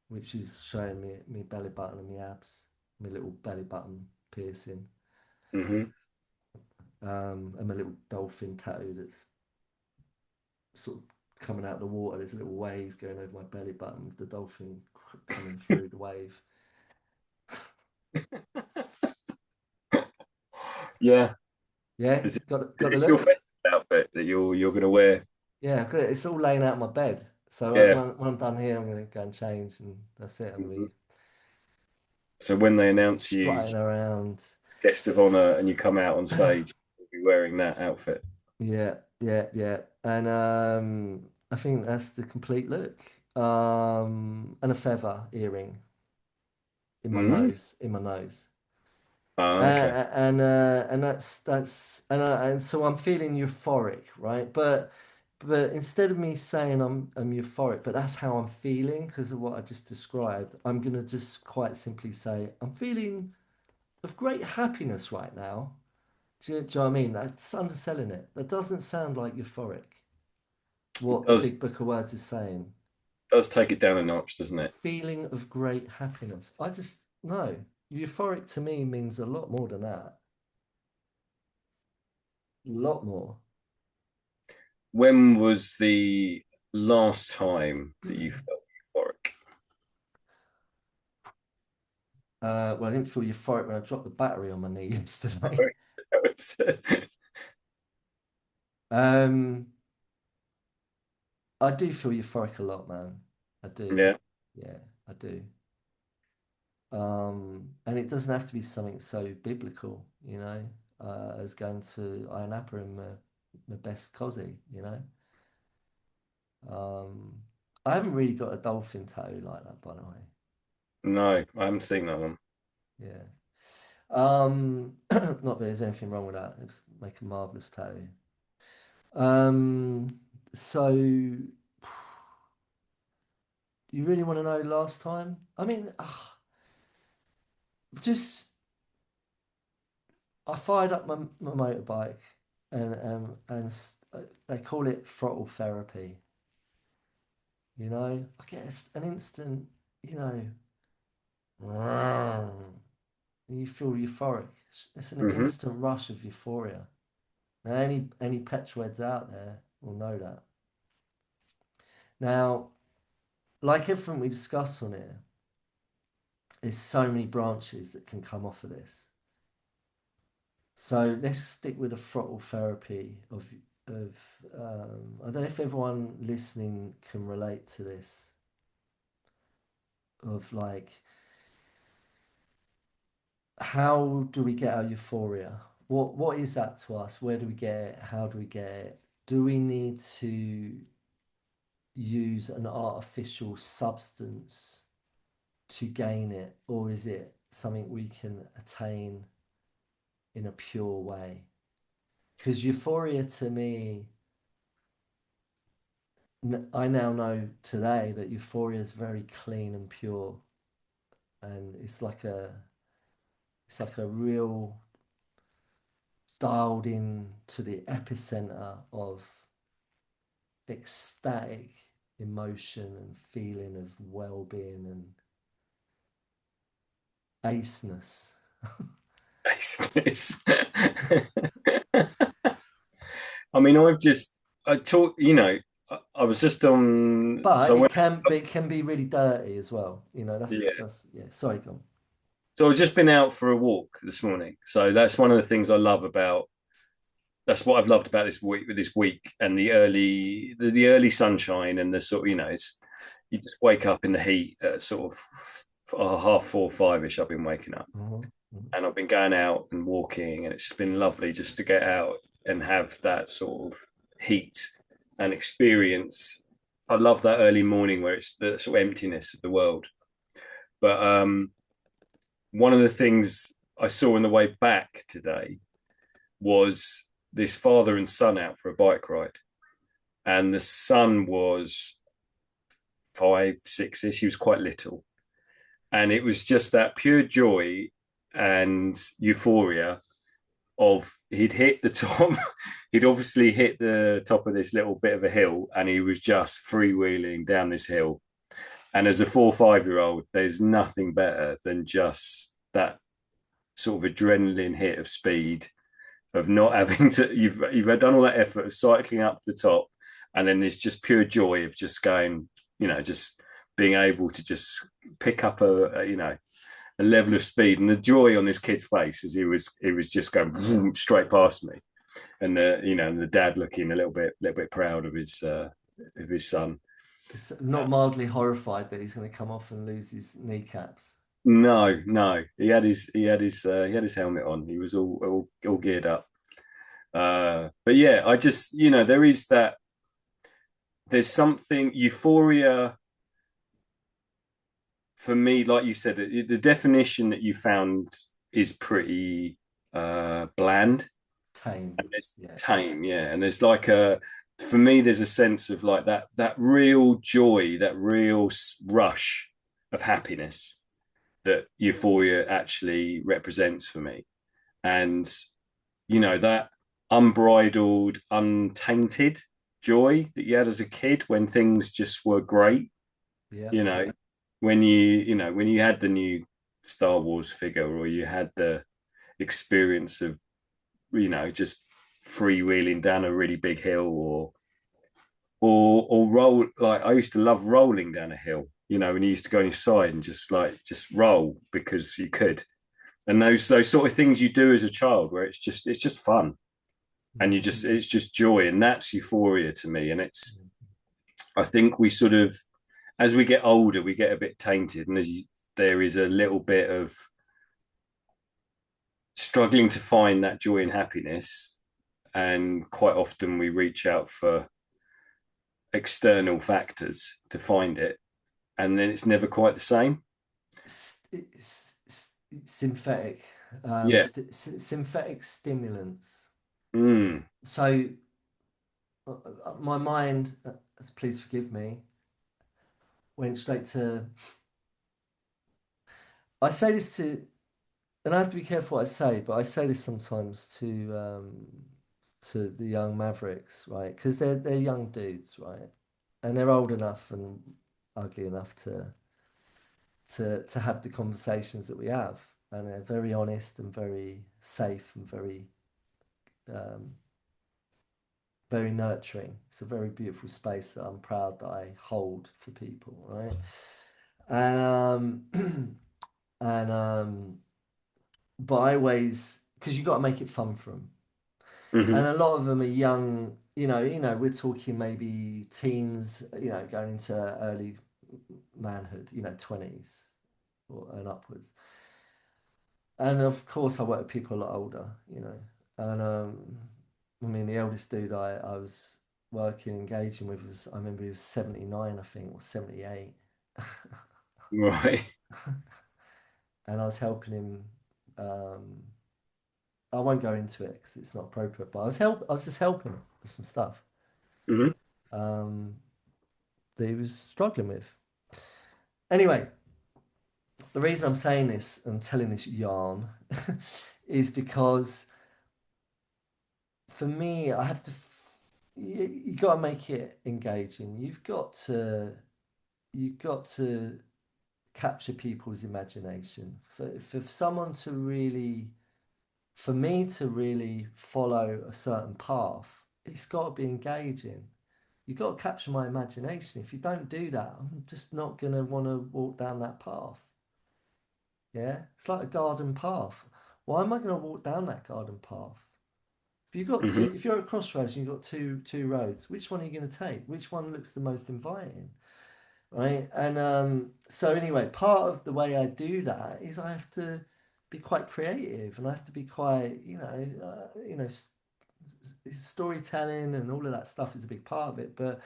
which is showing me belly button and my abs, my little belly button piercing, Hmm. and my little dolphin tattoo that's sort of coming out of the water. There's a little wave going over my belly button with the dolphin coming through the wave. Yeah. Yeah, Is, it, is got the this your look. festive outfit that you're gonna wear? Yeah, I've got it. It's all laying out in my bed. So Yeah. when I'm done here, I'm going to go and change, and that's it. I'm going to Mhm. be So when they announce you strutting around. guest of honor and you come out on stage, you'll be wearing that outfit. Yeah, yeah, yeah. And I think that's the complete look. And a feather earring in my Mm. nose, in my nose. Okay. And that's and so I'm feeling euphoric, right? But instead of me saying I'm euphoric, but that's how I'm feeling because of what I just described, I'm gonna just quite simply say I'm feeling of great happiness right now. Do you know what I mean? That's underselling it. That doesn't sound like euphoric. It What the does big book of words is saying. does take it down a notch, doesn't it? Feeling of great happiness. I just no. Euphoric to me means a lot more than that. A lot more. When was the last time that you felt euphoric? Well, I didn't feel euphoric when I dropped the battery on my knee yesterday. Sorry. That was, Um, I do feel euphoric a lot, man. I do. yeah. Yeah, I do. And it doesn't have to be something so biblical, you know, as going to Iron Apple in my best cosy, you know. Um, I haven't really got a dolphin tattoo like that, by the way. No, I haven't seen that one. Yeah. Not that there's anything wrong with that. It's make a marvelous tattoo. So you really want to know last time? I mean, just I fired up my motorbike and they call it throttle therapy. You know, I get an instant, you know, you feel euphoric. It's an Hmm. instant rush of euphoria. Now, any petrol heads out there will know that. Now, like everything we discussed on here, there's so many branches that can come off of this. So let's stick with the throttle therapy of I don't know if everyone listening can relate to this of like how do we get our euphoria? What is that to us? Where do we get it? How do we get it? Do we need to use an artificial substance to gain it, or is it something we can attain in a pure way? Because euphoria to me, I now know today that euphoria is very clean and pure, and it's like a real dialed in to the epicenter of ecstatic emotion and feeling of well-being and aceness. Business. I mean, I taught, I was just on, But so when, it can be really dirty as well. You know, yeah. that's yeah. Sorry, go on. So I've just been out for a walk this morning. So that's one of the things I love about, that's what I've loved about this week and the early sunshine and the sort of, you just wake up in the heat at sort of 4:30ish. I've been waking up Mhm, mhm. and I've been going out and walking, and it's just been lovely just to get out and have that sort of heat and experience. I love that early morning where it's the sort of emptiness of the world. But one of the things I saw on the way back today was this father and son out for a bike ride, and the son was 5, 6ish. He was quite little, and it was just that pure joy and euphoria of he'd hit the top. He'd obviously hit the top of this little bit of a hill, and he was just freewheeling down this hill. And as a 4 or 5 year old, there's nothing better than just that sort of adrenaline hit of speed, of not having to. You've done all that effort of cycling up to the top, and then there's just pure joy of just going. Just being able to just pick up a level of speed, and the joy on this kid's face as he was just going straight past me, and the dad looking a little bit proud of his son. It's not mildly horrified that he's going to come off and lose his kneecaps. No, no, he had his helmet on. He was all geared up. But yeah, I just there is that. There's something euphoria for me, like you said, the definition that you found is pretty bland Tame. and it's Yeah. tame, yeah. And there's like a for me, there's a sense of like that real joy, that real rush of happiness that Euphoria actually represents for me. And that unbridled, untainted joy that you had as a kid when things just were great. Yeah. You know, when you had the new Star Wars figure, or you had the experience of just freewheeling down a really big hill, or roll. Like, I used to love rolling down a hill, when you used to go inside and just roll because you could. And those sort of things you do as a child, where it's just fun, and Mhm. it's just joy, and that's Euphoria to me. And I think we sort of, as we get older, we get a bit tainted, and there is a little bit of struggling to find that joy and happiness, and quite often we reach out for external factors to find it, and then it's never quite the same. It's synthetic, Yeah. synthetic stimulants. Mm. So my mind, please forgive me, went straight to. I say this to, and I have to be careful what I say, but I say this sometimes to the young mavericks, right? Because they're young dudes, right? And they're old enough and ugly enough to have the conversations that we have, and they're very honest and very safe and um, very nurturing. It's a very beautiful space that I'm proud that I hold for people, right? And and but I always, because you got to make it fun for them, and Hmm. a lot of them are young. We're talking maybe teens, going into early manhood, 20s and upwards. And of course, I work with people a lot older, and I mean, the eldest dude I was working, engaging with was, I remember he was 79, I think, or 78. Right. And I was helping him. Um, I won't go into it because it's not appropriate, but I was just helping him with some stuff Hmm. um, that he was struggling with. Anyway, the reason I'm saying this and telling this yarn is because for me, I have to. You got to make it engaging. You've got to capture people's imagination. For someone to really, for me to really follow a certain path, it's got to be engaging. You've got to capture my imagination. If you don't do that, I'm just not gonna want to walk down that path. Yeah, it's like a garden path. Why am I going to walk down that garden path? Hmm. If you're at crossroads and you've got two roads, which one are you going to take? Which one looks the most inviting, right? And so anyway, part of the way I do that is I have to be quite creative, and I have to be quite, storytelling and all of that stuff is a big part of it. But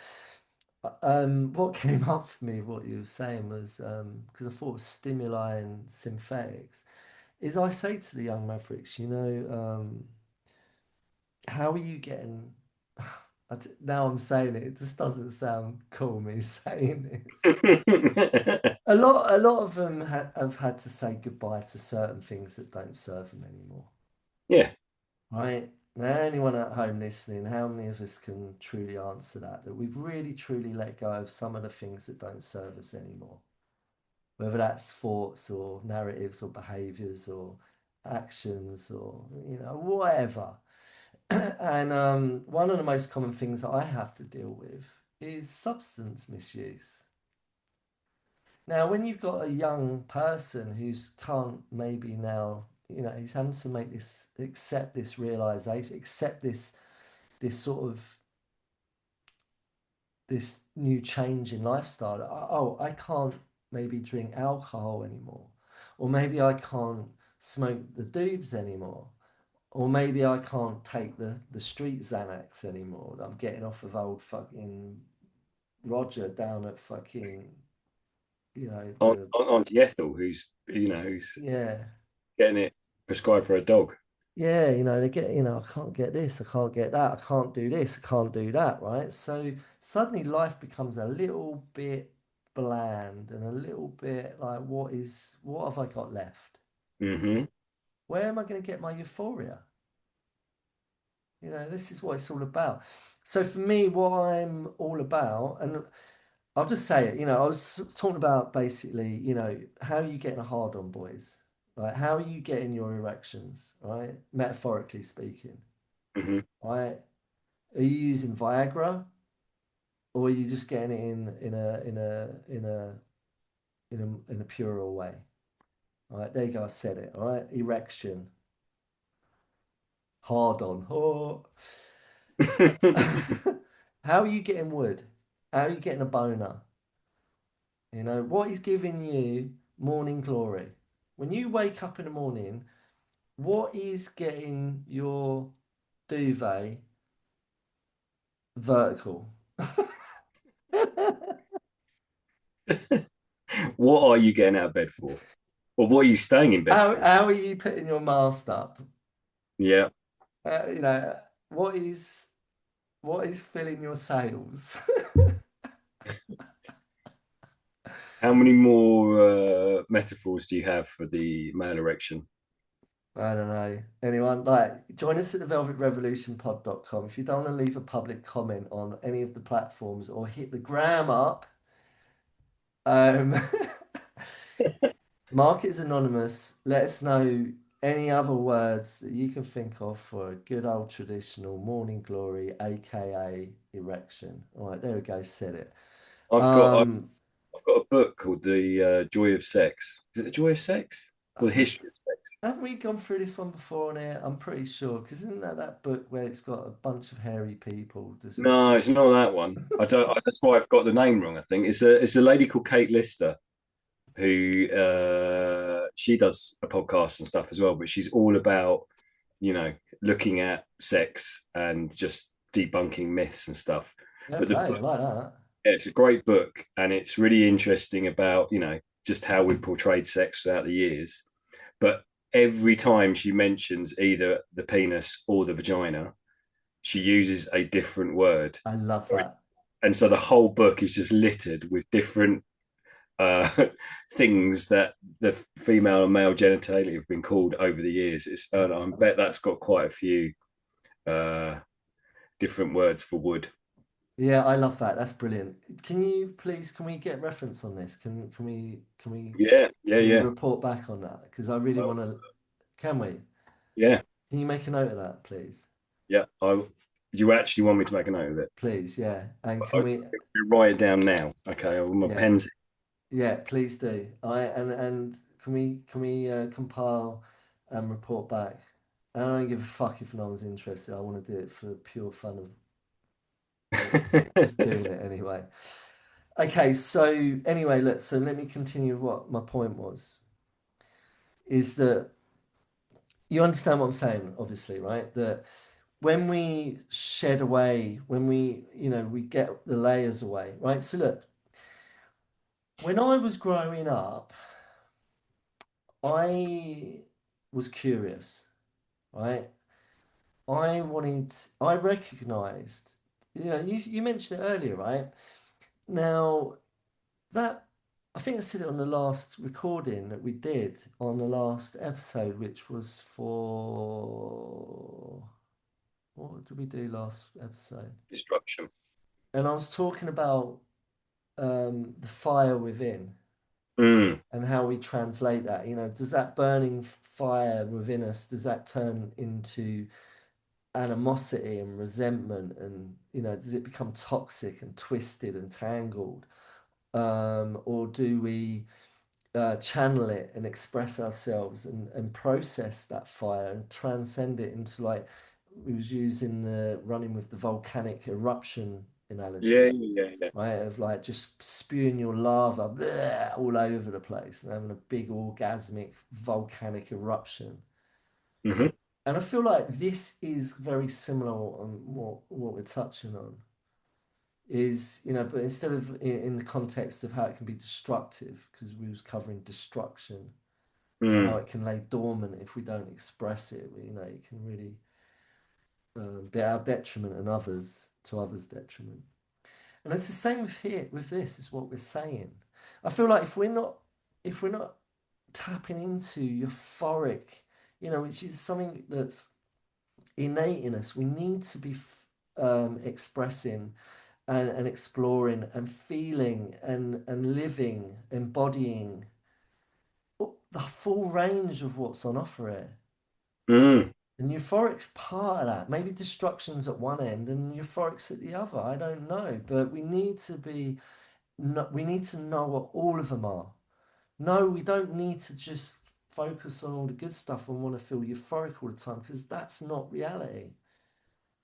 what came up for me, what you were saying was, because I thought it was stimuli and synthetics, is I say to the young mavericks, how are you getting? Now I'm saying it, it just doesn't sound cool me saying this. A lot of them have had to say goodbye to certain things that don't serve them anymore. Yeah. Right? Now, anyone at home listening, how many of us can truly answer that? That we've really truly let go of some of the things that don't serve us anymore. Whether that's thoughts or narratives or behaviors or actions or, whatever. And one of the most common things that I have to deal with is substance misuse. Now, when you've got a young person who's can't maybe now, he's having to make this, accept this realization, accept this sort of this new change in lifestyle. Oh, I can't maybe drink alcohol anymore, or maybe I can't smoke the doobs anymore. Or maybe I can't take the street Xanax anymore. I'm getting off of old fucking Roger down at fucking, on, the, on to Ethel, who's yeah. getting it. prescribed for a dog. Yeah, they get, I can't get this, I can't get that, I can't do this, I can't do that, right? So suddenly life becomes a little bit bland and a little bit like, what have I got left? Hmm. Where am I going to get my euphoria? This is what it's all about. So for me, what I'm all about, and I'll just say it, I was talking about basically, how are you getting a hard on, boys? Like, how are you getting your erections, right? Metaphorically speaking, Hmm. right? Are you using Viagra, or are you just getting it in a purer way? All right, there you go. I said it. All right, erection, hard on. Oh. How are you getting wood? How are you getting a boner? What is giving you morning glory? When you wake up in the morning, what is getting your duvet vertical? What are you getting out of bed for? Or what are you staying in bed How for? how are you putting your mast up? Yeah. Uh, you know, what is filling your sails? How many more metaphors do you have for the male erection? I don't know. Anyone join us at the velvetrevolutionpod.com. If you don't want to leave a public comment on any of the platforms or hit the gram up, um, mark it as anonymous. Let us know any other words that you can think of for a good old traditional morning glory, aka erection. All right, there we go, said it. I've got I've, Um, I've got a book called The Joy of Sex. Is it The Joy of Sex? Or The History of Sex? haven't we gone through this one before on here? I'm pretty sure, because isn't that book where it's got a bunch of hairy people just. No, it's not that one. I don't. That's why I've got the name wrong. I think it's a lady called Kate Lister who she does a podcast and stuff as well, but she's all about you know looking at sex and just debunking myths and stuff. Fair But the play, I book, like that. yeah, it's a great book, and it's really interesting about just how we've portrayed sex throughout the years. But every time she mentions either the penis or the vagina, she uses a different word. I love that. And so the whole book is just littered with different uh, things that the female and male genitalia have been called over the years. I bet that's got quite a few uh, different words for wood. Yeah, I love that. That's brilliant. Can we get reference on this? Yeah, yeah, Can we yeah. report back on that? Because I really Well, want to, can we? yeah, Can you make a note of that, please? yeah. Do you actually want me to make a note of it? Please, yeah. And can I we, write it down now. Okay, my yeah, pen's. yeah, please do. And can we compile and report back? And I don't give a fuck if no one's interested. I want to do it for pure fun of just doing it anyway. Okay, so anyway, look, so let me continue what my point was. Is that you understand what I'm saying, obviously, right? That when we shed away, when we get the layers away, right? So look, when I was growing up, I was curious, right? I recognized, you mentioned it earlier, right? Now, that, I think I said it on the last recording that we did on the last episode, which was for, what did we do last episode? Destruction. And I was talking about the fire within Mm, and how we translate that. Does that burning fire within us, does that turn into animosity and resentment? And, does it become toxic and twisted and tangled? Or do we channel it and express ourselves and process that fire and transcend it into, like, we was using the running with the volcanic eruption yeah, analogy, yeah, yeah. right? Of like just spewing your lava bleh, all over the place and having a big orgasmic volcanic eruption. Hmm. And I feel like this is very similar on what we're touching on is, but instead of in the context of how it can be destructive, because we was covering destruction, and how Mm. it can lay dormant if we don't express it. You know, it can really be our detriment and others to others' detriment. And it's the same with here with this is what we're saying. I feel like if we're not tapping into euphoric, you know, which is something that's innate in us, we need to be expressing and exploring and feeling and living, embodying the full range of what's on offer here. Mm. And euphoric's part of that. Maybe destruction's at one end and euphoric's at the other. I don't know. But we need to be, we need to know what all of them are. No, we don't need to just focus on all the good stuff and want to feel euphoric all the time because that's not reality.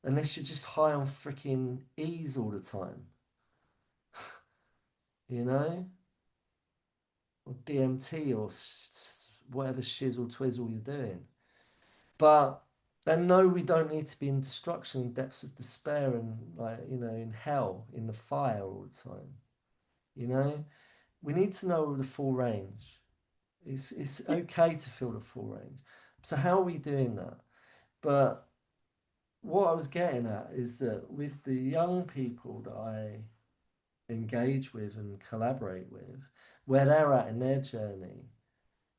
Unless you're just high on freaking ease all the time, you know? Or DMT or whatever shizzle twizzle you're doing. But and no, we don't need to be in destruction, depths of despair, and like you know, in hell, in the fire all the time. You know, we need to know the full range. It's okay to feel the full range. So how are we doing that? But what I was getting at is that with the young people that I engage with and collaborate with, where they're at in their journey,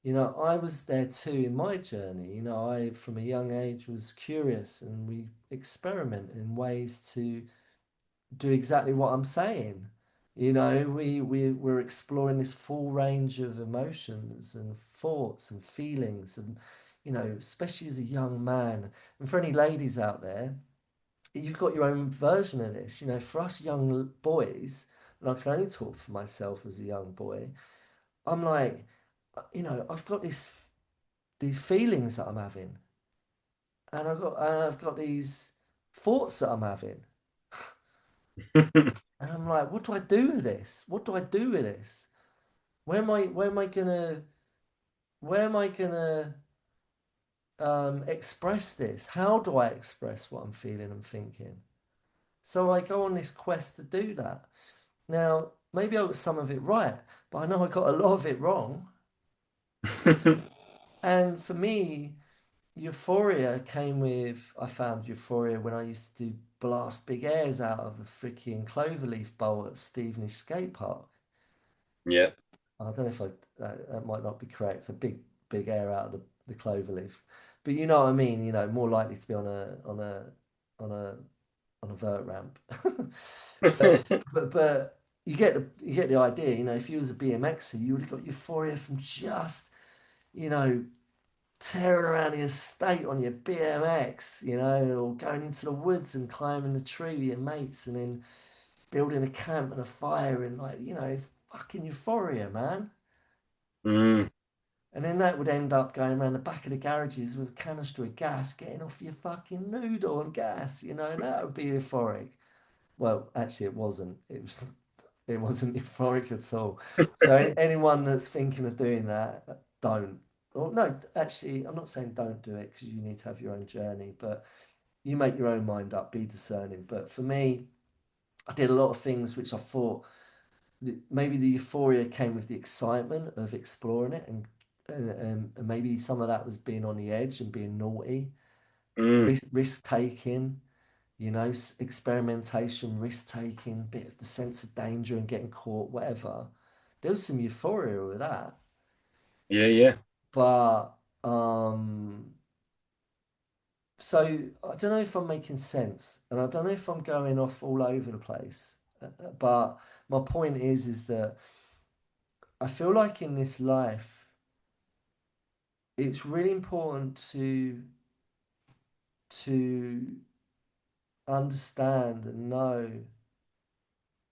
you know, I was there too in my journey. You know, I, from a young age, was curious and we experiment in ways to do exactly what I'm saying. You know, we're exploring this full range of emotions and thoughts and feelings and, you know, especially as a young man. And for any ladies out there, you've got your own version of this. You know, for us young boys, and I can only talk for myself as a young boy, I'm like, you know, I've got these feelings that I'm having, and I've got these thoughts that I'm having, and I'm like, what do I do with this? What do I do with this? Where am I gonna where am I gonna express this? How do I express what I'm feeling and thinking? So I go on this quest to do that. Now, maybe I got some of it right, but I know I got a lot of it wrong. And for me, Euphoria came with, I found Euphoria when I used to do blast big airs out of the freaking Cloverleaf Bowl at Stevenage Skate Park. Yeah. I don't know if that might not be correct, the big air out of the Cloverleaf. But you know what I mean, you know, more likely to be on a on a vert ramp. But but you get the idea, you know, if you was a BMXer, you would have got Euphoria from just, you know, tearing around the estate on your BMX, you know, or going into the woods and climbing the tree with your mates and then building a camp and a fire and like, you know, fucking euphoria, man. Mm. And then that would end up going around the back of the garages with a canister of gas, getting off your fucking noodle and gas, you know, and that would be euphoric. Well, actually, it wasn't. It wasn't euphoric at all. So anyone that's thinking of doing that, don't. Or no, actually, I'm not saying don't do it because you need to have your own journey, but you make your own mind up, be discerning. But for me, I did a lot of things which I thought maybe the euphoria came with the excitement of exploring it, and maybe some of that was being on the edge and being naughty, Mm. risk taking, you know, experimentation, risk taking, bit of the sense of danger and getting caught, whatever. There was some euphoria with that, Yeah, yeah. but so I don't know if I'm making sense, and I don't know if I'm going off all over the place. But my point is that I feel like in this life, it's really important to understand and know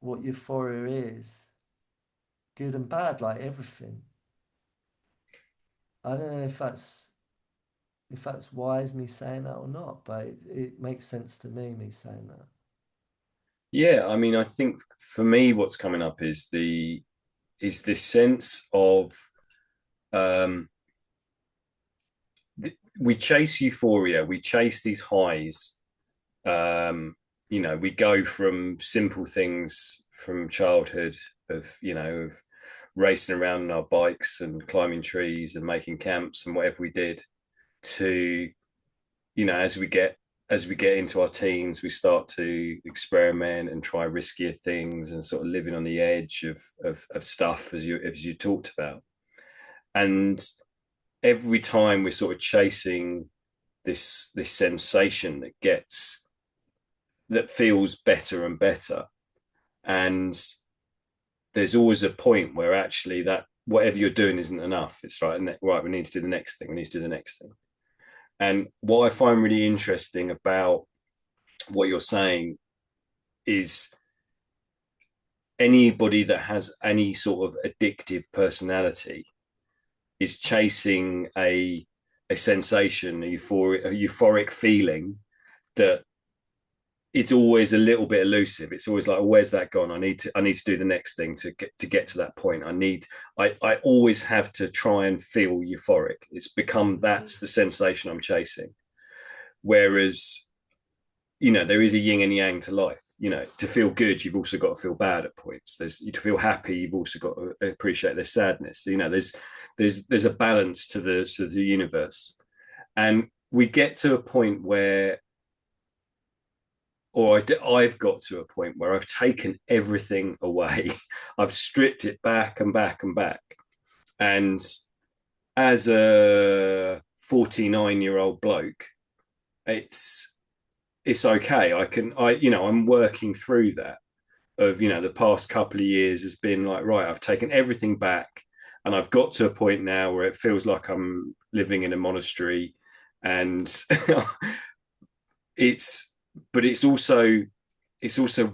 what euphoria is, good and bad, like everything. I don't know if that's wise me saying that or not, but it makes sense to me saying that. Yeah, I mean, I think for me, what's coming up is this sense of um, we chase euphoria, we chase these highs. Um, you know, we go from simple things from childhood of racing around on our bikes and climbing trees and making camps and whatever we did, to, as we get into our teens, we start to experiment and try riskier things and sort of living on the edge of stuff, as you talked about. And every time we're sort of chasing this sensation that feels better and better. And there's always a point where actually that whatever you're doing isn't enough. It's like, right, we need to do the next thing. We need to do the next thing. And what I find really interesting about what you're saying is anybody that has any sort of addictive personality is chasing a sensation, a euphoric feeling that it's always a little bit elusive. It's always like, oh, where's that gone? I need to do the next thing to get to that point. I always have to try and feel euphoric. It's become that's the sensation I'm chasing. Whereas, there is a yin and yang to life. To feel good, you've also got to feel bad at points. To feel happy, you've also got to appreciate there's sadness. There's a balance to the universe. And we get to a point where, or I've got to a point where I've taken everything away. I've stripped it back and back and back. And as a 49-year-old bloke, it's okay. I'm working through that of, the past couple of years has been like, right, I've taken everything back and I've got to a point now where it feels like I'm living in a monastery. And but it's also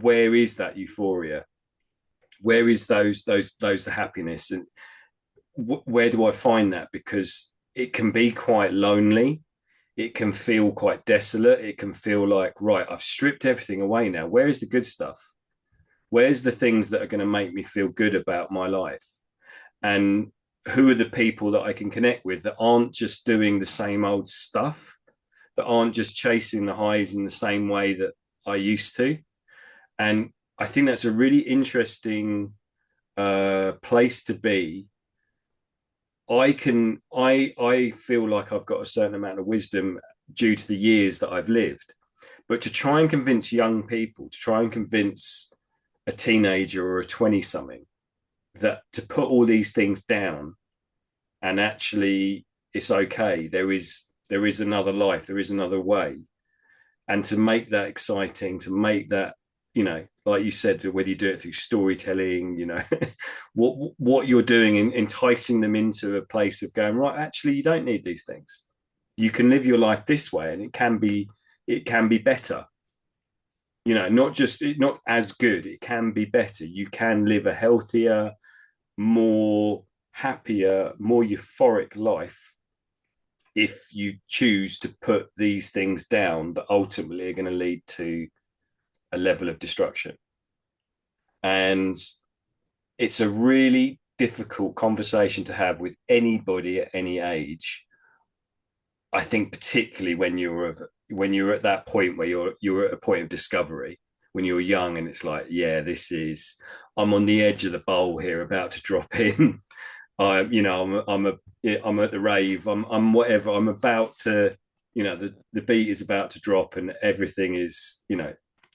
where is that euphoria? Where is those happiness? And where do I find that? Because it can be quite lonely. It can feel quite desolate. It can feel like, right, I've stripped everything away now. Where is the good stuff? Where's the things that are going to make me feel good about my life? And who are the people that I can connect with that aren't just doing the same old stuff, that aren't just chasing the highs in the same way that I used to? And I think that's a really interesting place to be. I feel like I've got a certain amount of wisdom due to the years that I've lived, but to try and convince young people, to try and convince a teenager or a 20 something that to put all these things down and actually it's okay, there is another life, there is another way, and to make that exciting, to make that, like you said, whether you do it through storytelling, what you're doing in enticing them into a place of going, right, actually you don't need these things, you can live your life this way and it can be better, not as good, it can be better. You can live a healthier, more happier, more euphoric life if you choose to put these things down that ultimately are going to lead to a level of destruction. And it's a really difficult conversation to have with anybody at any age. I think particularly when you're at that point where you're at a point of discovery, when you're young, and it's like, yeah, I'm on the edge of the bowl here, about to drop in. I'm at the rave. I'm whatever. I'm about to, the beat is about to drop, and everything is,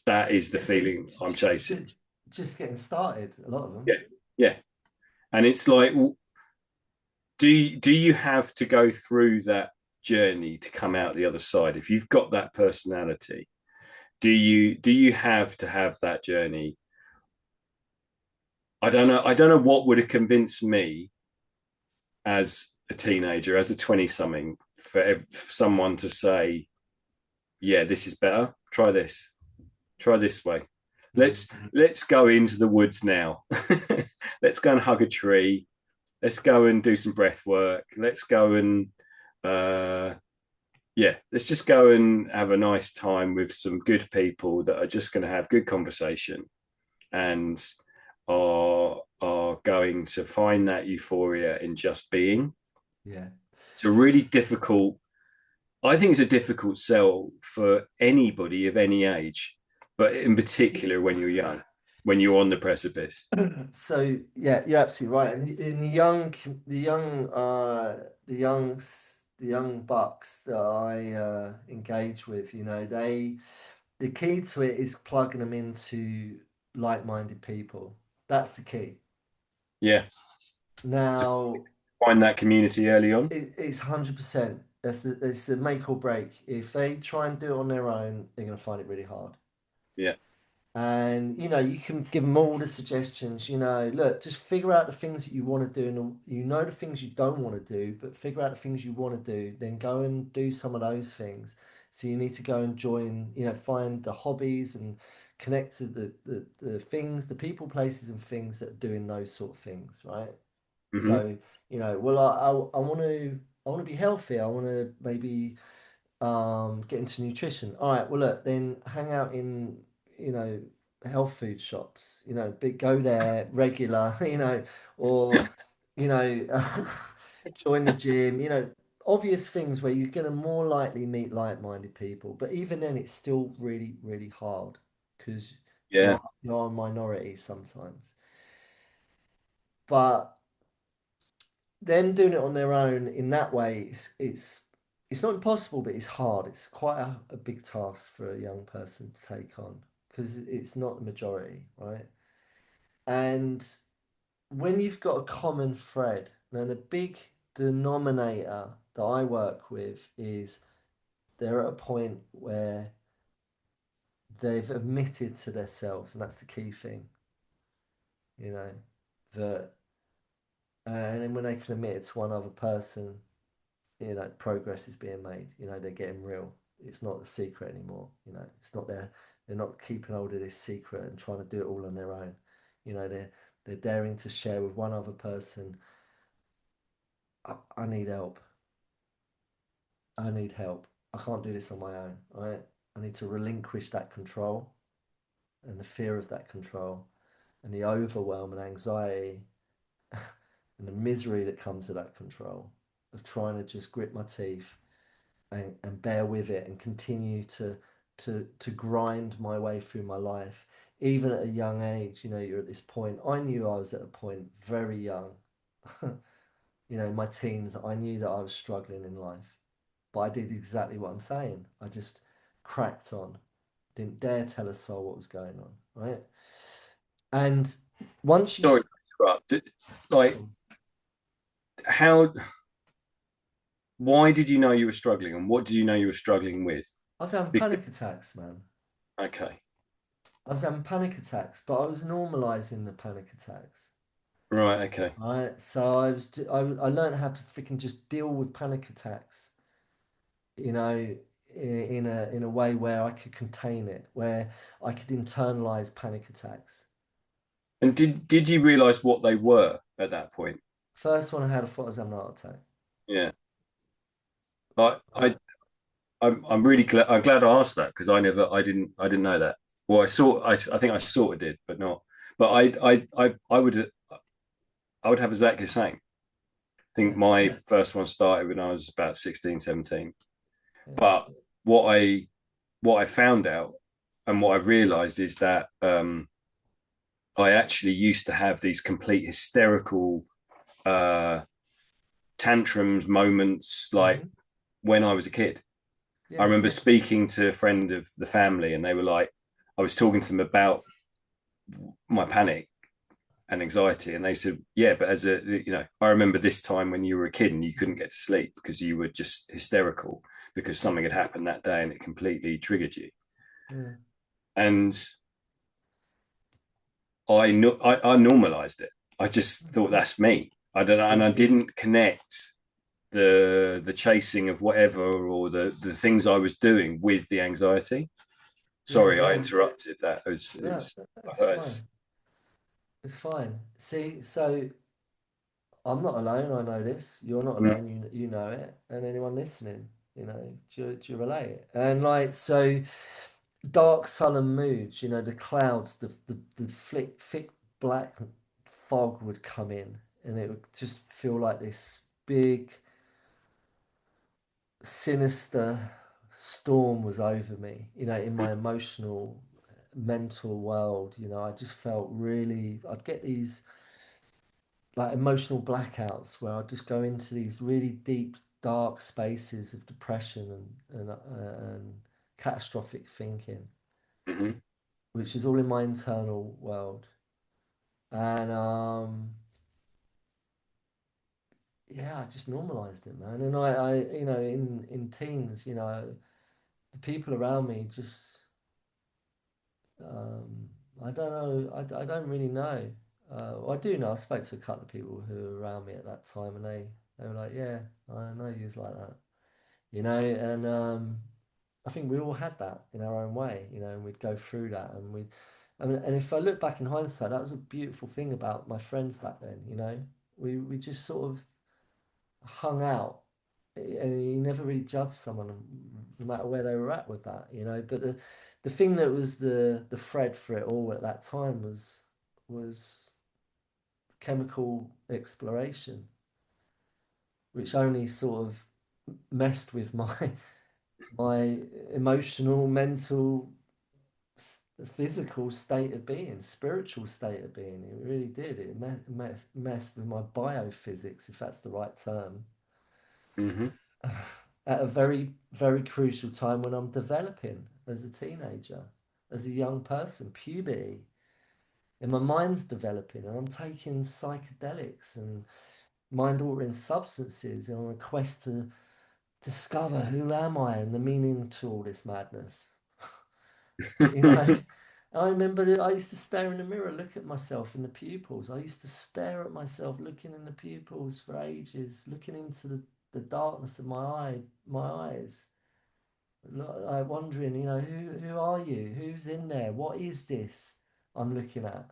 that is the feeling I'm chasing. Just getting started, a lot of them. Yeah, yeah. And it's like, do you have to go through that journey to come out the other side? If you've got that personality, do you have to have that journey? I don't know what would have convinced me as a teenager, as a 20 something, for someone to say, yeah, this is better, try this way, let's go into the woods now. Let's go and hug a tree, let's go and do some breath work, let's go and let's just go and have a nice time with some good people that are just going to have good conversation and are going to find that euphoria in just being. Yeah. It's a really difficult, I think it's a difficult sell for anybody of any age, but in particular when you're young. when you're on the precipice. So yeah, you're absolutely right. And in the young bucks that I engage with, the key to it is plugging them into like-minded people. That's the key. Yeah, to Now, find that community early on. it's 100%. It's the make or break. If they try and do it on their own, they're going to find it really hard. Yeah. And you can give them all the suggestions. Look, just figure out the things that you want to do, and the things you don't want to do, but figure out the things you want to do. Then go and do some of those things. So you need to go and join. Find the hobbies and connect to the things, the people, places, and things that are doing those sort of things, right? Hmm. So well, I want to be healthy. I want to maybe get into nutrition. All right, well look, then hang out in, you know, health food shops, go there regular, or, you know, join the gym, obvious things where you're gonna more likely meet like-minded people. But even then it's still really, really hard because Yeah. you're a minority sometimes. But them doing it on their own in that way, it's not impossible, but it's hard. It's quite a big task for a young person to take on because it's not the majority, right? And when you've got a common thread, now the big denominator that I work with is they're at a point where they've admitted to themselves, and that's the key thing, you know, that, and then when they can admit it to one other person, progress is being made. They're getting real. It's not a secret anymore. It's not they're not keeping hold of this secret and trying to do it all on their own. They're daring to share with one other person. I need help. I need help. I can't do this on my own. Right? I need to relinquish that control and the fear of that control and the overwhelm and anxiety and the misery that comes with that control of trying to just grit my teeth and bear with it and continue to grind my way through my life. Even at a young age, you're at this point. I knew I was at a point very young, in my teens, I knew that I was struggling in life. But I did exactly what I'm saying. I just cracked on. Didn't dare tell a soul what was going on, right? And once you Sorry to interrupt. Like, how? Why did you know you were struggling, and what did you know you were struggling with? I was having Because, panic attacks, man. okay, I was having panic attacks, but I was normalizing the panic attacks. right, okay. Right, so I learned how to freaking just deal with panic attacks, you know, in a way where I could contain it, where I could internalize panic attacks. And did you realize what they were at that point? First one I had, I thought I was having a heart attack. Yeah. Like, Right. I'm really glad. I'm glad I asked that because I didn't know that. Well, I think I sort of did, but not. But I would have exactly the same. I think Yeah, my first one started when I was about 16, 17. yeah. But what I what I found out and what I realized is that I actually used to have these complete hysterical uh, tantrums moments, like Hmm. when I was a kid. I Yeah, remember speaking to a friend of the family, and they were like, I was talking to them about my panic and anxiety, and they said, "Yeah, but I remember this time when you were a kid and you couldn't get to sleep because you were just hysterical because something had happened that day and it completely triggered you." yeah. And I normalized it. I just thought that's me. I don't know, and Yeah, I didn't connect the chasing of whatever or the things I was doing with the anxiety. yeah, Sorry, I interrupted that. no, I it's thought fine. It's fine. See, so I'm not alone. I know this. You're not mm, alone. You know it. And anyone listening, do you relate? And like so, dark sullen moods. The clouds, the thick black fog would come in, and it would just feel like this big, sinister storm was over me. In my emotional. mental world. You know, I just felt really, I'd get these like emotional blackouts where I'd just go into these really deep, dark spaces of depression and catastrophic thinking, Hmm. which is all in my internal world. And yeah, I just normalized it, man. And you know, in teens, you know, the people around me just, um, I don't know, I don't really know. Well, I do know. I spoke to a couple of people who were around me at that time, and they were like, "Yeah, I know you was like that," you know. And I think we all had that in our own way, you know, and we'd go through that, and we, I mean, and if I look back in hindsight, that was a beautiful thing about my friends back then, you know. We just sort of hung out, and you never really judged someone no matter where they were at with that, you know. But the thing that was the thread for it all at that time was chemical exploration, which only sort of messed with my emotional, mental, physical state of being, spiritual state of being. It really did. It messed with my biophysics, if that's the right term, Hmm. at a very, very crucial time when I'm developing as a teenager, as a young person, puberty, and my mind's developing, and I'm taking psychedelics and mind-altering substances and on a quest to discover who am I and the meaning to all this madness. You know, I remember that I used to stare in the mirror, look at myself in the pupils. I used to stare at myself, looking in the pupils for ages, looking into the darkness of my eyes, like wondering, you know, who are you? Who's in there? What is this I'm looking at?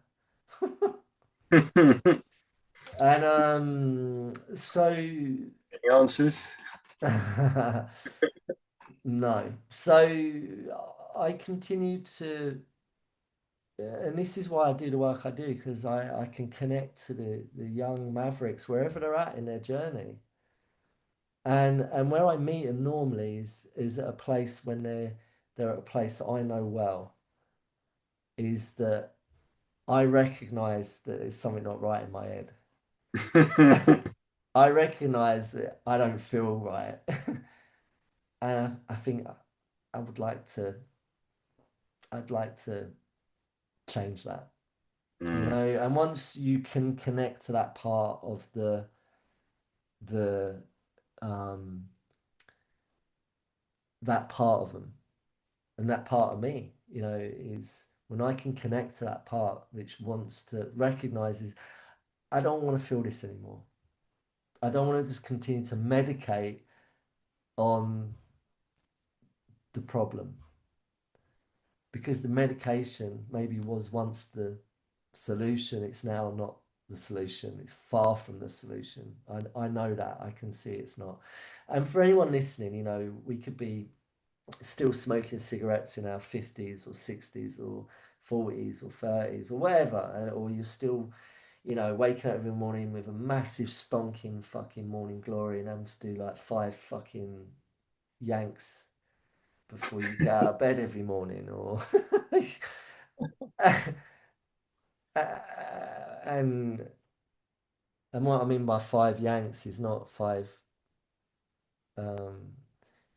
And so Any answers? no. So I continue to, and this is why I do the work I do, because I can connect to the young mavericks wherever they're at in their journey. And where I meet them normally is at a place when they're at a place that I know well, is that I recognize that there's something not right in my head. I recognize that I don't feel right. And I think I would like to, I'd like to change that, you Mm. know. And once you can connect to that part of the um that part of them and that part of me, you know, is when I can connect to that part which wants to recognizes I don't want to feel this anymore. I don't want to just continue to medicate on the problem because the medication maybe was once the solution. It's now not the solution. It's far from the solution. I know that. I can see it's not. And for anyone listening, you know, we could be still smoking cigarettes in our 50s or 60s or 40s or 30s or whatever, or you're still, you know, waking up every morning with a massive stonking fucking morning glory and having to do like 5 fucking yanks before you get out of bed every morning, or and what I mean by 5 yanks is not five um,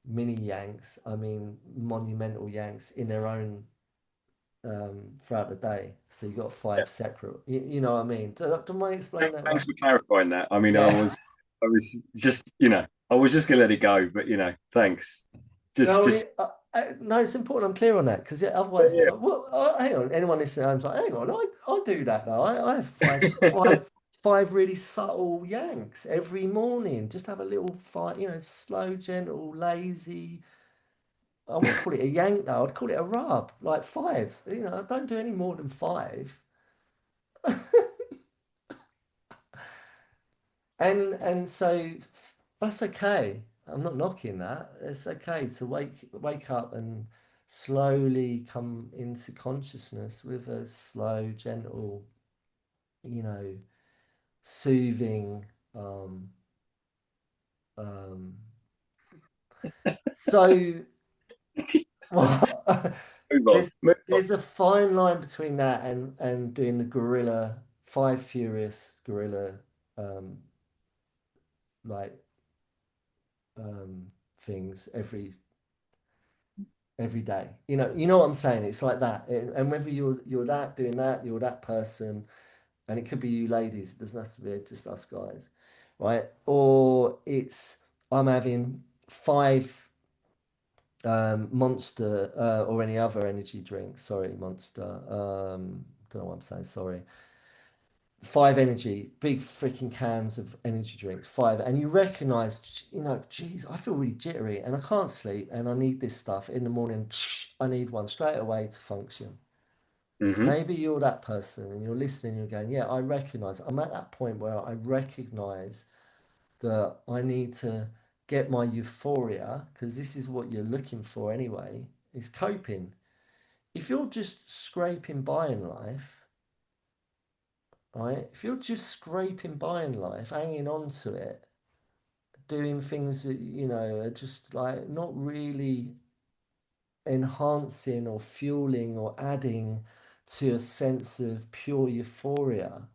mini yanks. I mean monumental yanks in their own throughout the day. So you got Yeah. 5 separate. You know what I mean? Do I explain that Thanks right? for clarifying that. I mean, Yeah. I was just, I was just gonna let it go, but thanks. No, Just, no, it's important. I'm clear on that because otherwise it's yeah. like, well, hang on. Anyone listening, I'm like, hang on, I do that though. I have five really subtle yanks every morning. Just have a little fight, you know, slow, gentle, lazy. I wouldn't call it a yank though. I'd call it a rub, like five. You know, I don't do any more than five. And so that's okay. I'm not knocking that. It's okay to wake up and slowly come into consciousness with a slow, gentle, you know, soothing. Um, um, so what? Move on. there's Move on. there's a fine line between that and doing the gorilla five furious gorilla um like um things every day. You know what I'm saying? It's like that. And whether you're that doing that, you're that person, and it could be you ladies, it doesn't have to be just us guys, right? Or it's I'm having five Monster or any other energy drink. Sorry, Monster. Don't know what I'm saying. Sorry. Five energy, big freaking cans of energy drinks, five, and you recognize, geez, I feel really jittery and I can't sleep and I need this stuff in the morning. I need one straight away to function. Hmm. Maybe you're that person and you're listening, you're going, yeah, I recognize, I'm at that point where I recognize that I need to get my euphoria, because this is what you're looking for anyway, is coping. If you're just scraping by in life, right? If you're just scraping by in life, hanging on to it, doing things that, are just like not really enhancing or fueling or adding to a sense of pure euphoria,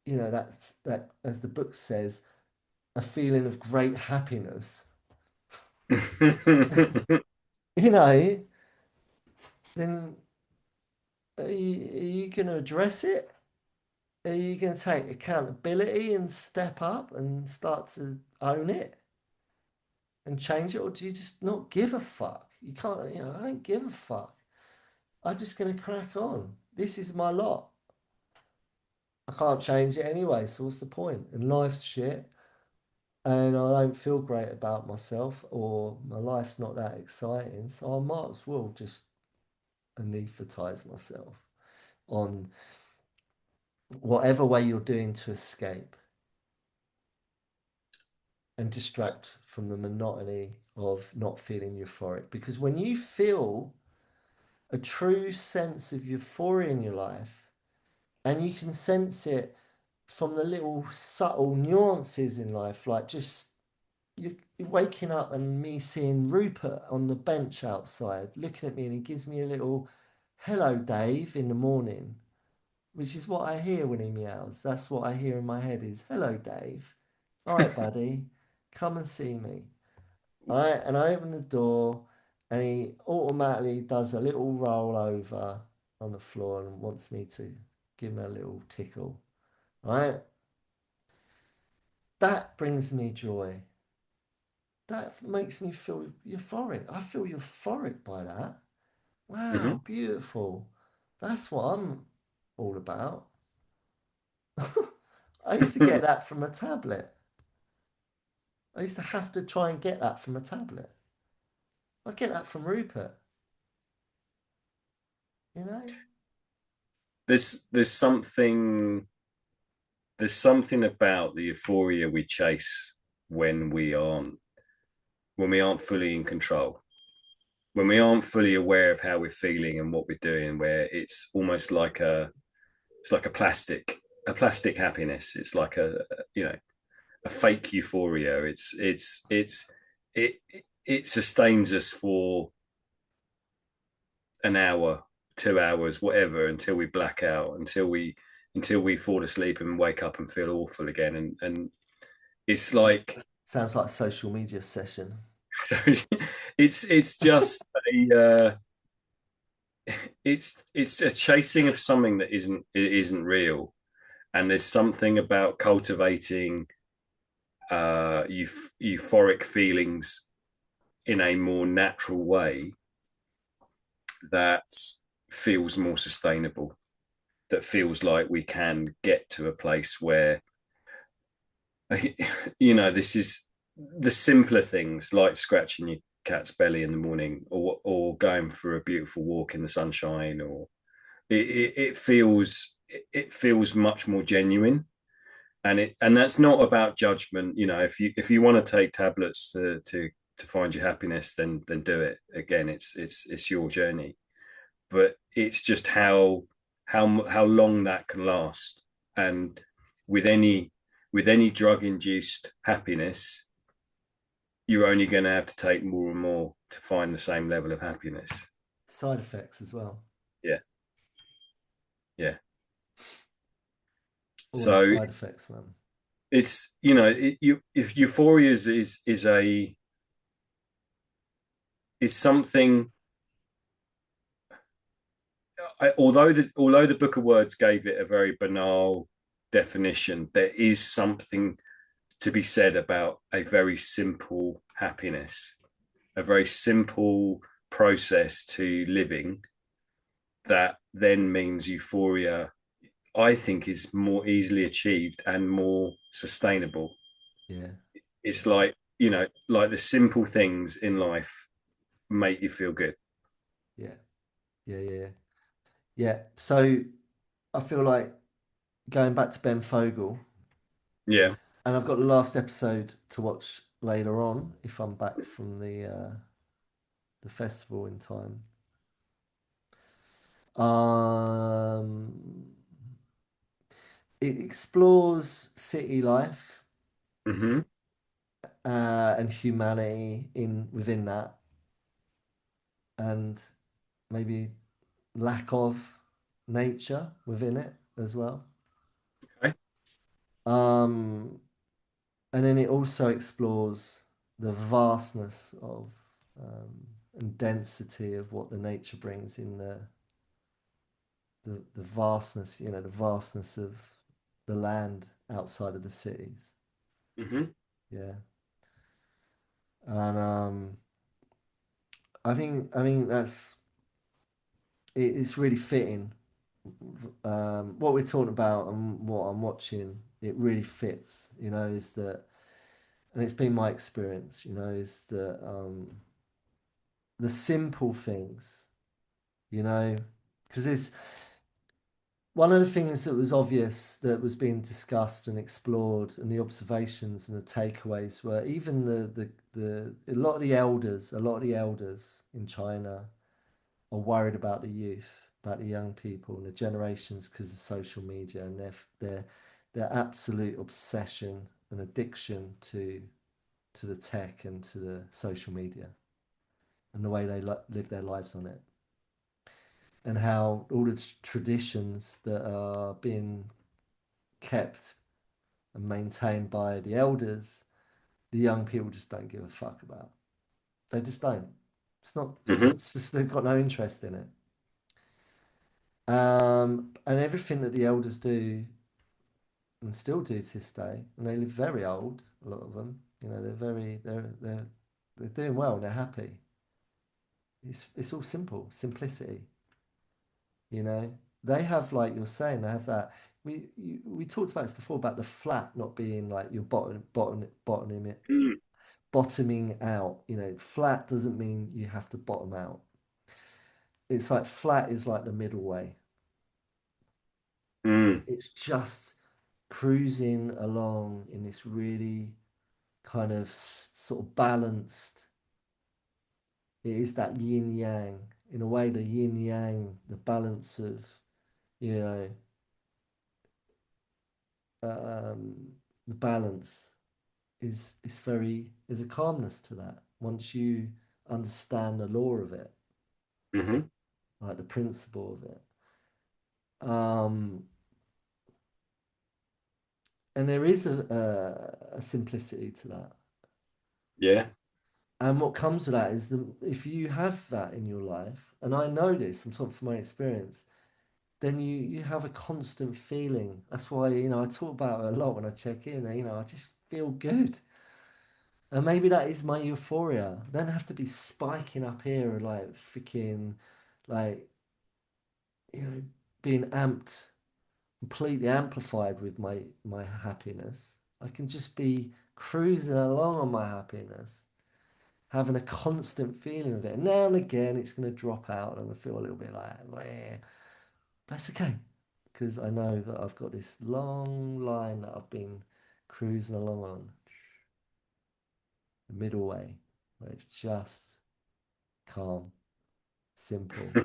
that, as the book says, a feeling of great happiness, you know, then are you going to address it? Are you going to take accountability and step up and start to own it and change it? Or do you just not give a fuck? You can't, I don't give a fuck. I'm just going to crack on. This is my lot. I can't change it anyway, so what's the point? And life's shit, and I don't feel great about myself, or my life's not that exciting, so I might as well just anesthetize myself on whatever way you're doing to escape and distract from the monotony of not feeling euphoric. Because when you feel a true sense of euphoria in your life, and you can sense it from the little subtle nuances in life, like just you're waking up and me seeing Rupert on the bench outside looking at me, and he gives me a little hello, Dave, in the morning, which is what I hear when he meows. That's what I hear in my head is hello, Dave. All right, buddy, come and see me. All right, and I open the door, and he automatically does a little roll over on the floor and wants me to give him a little tickle. All right, that brings me joy. That makes me feel euphoric. I feel euphoric by that. Hmm. Wow, beautiful. That's what I'm all about. I used to get that from a tablet. I used to have to try and get that from a tablet. I get that from Rupert, you know? There's something about the euphoria we chase when we aren't fully in control, when we aren't fully aware of how we're feeling and what we're doing, where it's like a plastic happiness. It's like a fake euphoria. It it sustains us for an hour, 2 hours, whatever, until we black out, until we fall asleep and wake up and feel awful again. And it's This like sounds like a social media session. so it's just it's a chasing of something that isn't real. And there's something about cultivating euphoric feelings in a more natural way that feels more sustainable, that feels like we can get to a place where this is the simpler things like scratching your cat's belly in the morning, or going for a beautiful walk in the sunshine, or it feels much more genuine. And that's not about judgment. If you want to take tablets to find your happiness, then do it. Again, it's your journey, but it's just how long that can last. And with any drug induced happiness, you're only going to have to take more and more more to find the same level of happiness. Side effects as well. Yeah, yeah. All the So side effects, man. it's if Euphoria is something. Although the Book of Words gave it a very banal definition, there is something to be said about a very simple happiness, a very simple process to living that then means euphoria, I think, is more easily achieved and more sustainable. Yeah, It's yeah, like the simple things in life make you feel good. yeah, yeah, yeah, yeah. Yeah. So I feel like going back to Ben Fogle, Yeah. and I've got the last episode to watch later on if I'm back from the festival in time. Um, it explores city life Hmm. and humanity in within that, and maybe lack of nature within it as well. Okay. Um, and then it also explores the vastness of and density of what the nature brings in the vastness, the vastness of the land outside of the cities. Hmm. Yeah. And I think it's really fitting. What we're talking about and what I'm watching, it really fits, is that, and it's been my experience, is that the simple things, you know, because there's one of the things that was obvious that was being discussed and explored, and the observations and the takeaways were even the a lot of the elders in China are worried about the youth, about the young people and the generations because of social media and their absolute obsession and addiction to the tech and to the social media and the way they live their lives on it, and how all the traditions that are being kept and maintained by the elders, the young people just don't give a fuck about. They just don't. It's not. Hmm. It's just they've got no interest in it. And everything that the elders do and still do to this day, and they live very old. A lot of them, they're doing well. And they're happy. It's all simple, simplicity. You know, they have, like you're saying, they have that. We talked about this before about the flat not being like your Mm. bottoming out. Flat doesn't mean you have to bottom out. It's like flat is like the middle way. Mm. It's just cruising along in this really kind of sort of balanced. It is that yin yang. In a way, the yin yang, the balance of, you know, um, the balance is very, there's a calmness to that once you understand the law of it, Hmm. like the principle of it. Um, and there is a simplicity to that. Yeah. And what comes with that is if you have that in your life, and I know this, I'm talking from my experience, then you have a constant feeling. That's why, I talk about it a lot when I check in. I just feel good. And maybe that is my euphoria. I don't have to be spiking up here like freaking, like, you know, being amped, completely amplified with my happiness. I can just be cruising along on my happiness, having a constant feeling of it. And now and again, it's going to drop out and I feel a little bit like, meh. That's okay, because I know that I've got this long line that I've been cruising along on, the middle way, where it's just calm, simple.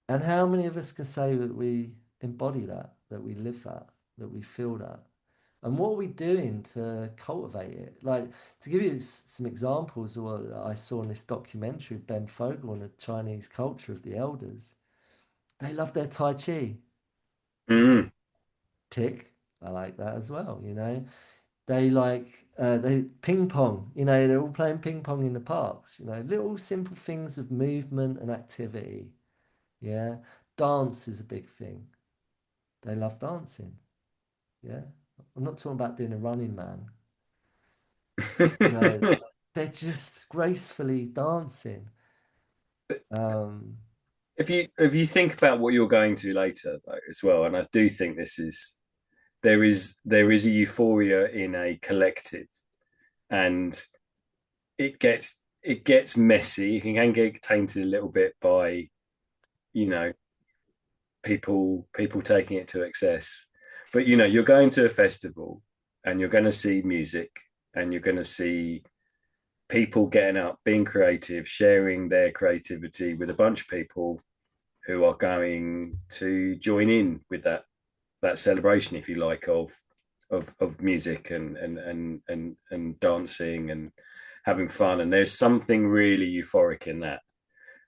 And how many of us can say that we embody that, that we live that, that we feel that? And what are we doing to cultivate it? Like, to give you some examples of what I saw in this documentary with Ben Fogle on the Chinese culture of the elders, they love their Tai Chi. Mm. Tick. I like that as well, you know. They like they ping pong, you know, they're all playing ping pong in the parks, you know, little simple things of movement and activity. Yeah. Dance is a big thing. They love dancing. Yeah. I'm not talking about doing a running man. No, they're just gracefully dancing. Um, If you think about what you're going to later though as well, and I do think there is a euphoria in a collective, and it gets messy. It can get tainted a little bit by you know people taking it to excess. But you're going to a festival, and you're going to see music, and you're going to see people getting up, being creative, sharing their creativity with a bunch of people who are going to join in with that celebration, if you like, of music and dancing and having fun. And there's something really euphoric in that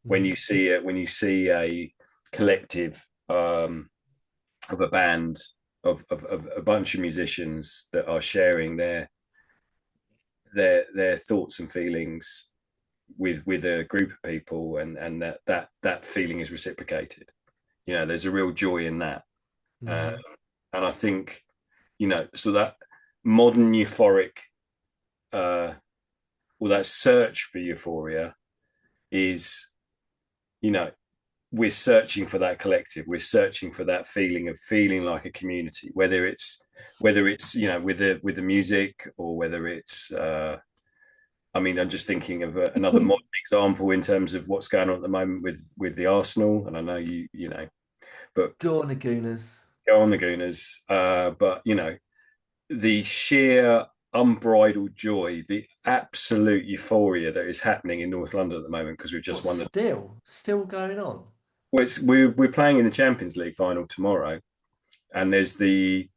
when mhm, you see it, when you see a collective of a band of a bunch of musicians that are sharing their thoughts and feelings with a group of people, and that feeling is reciprocated. There's a real joy in that. uh, mhm. and I think so that modern euphoric, uh, or that search for euphoria is, you know we're searching for that collective. We're searching for that feeling of feeling like a community, whether it's with the music, or whether it's I mean, I'm just thinking of another modern example in terms of what's going on at the moment with the Arsenal. And I know but Go on, Lagunas. go on the Gooners. But the sheer unbridled joy, the absolute euphoria that is happening in North London at the moment, because we've just What's won the. still going on? Well, we're playing in the Champions League final tomorrow, and there's the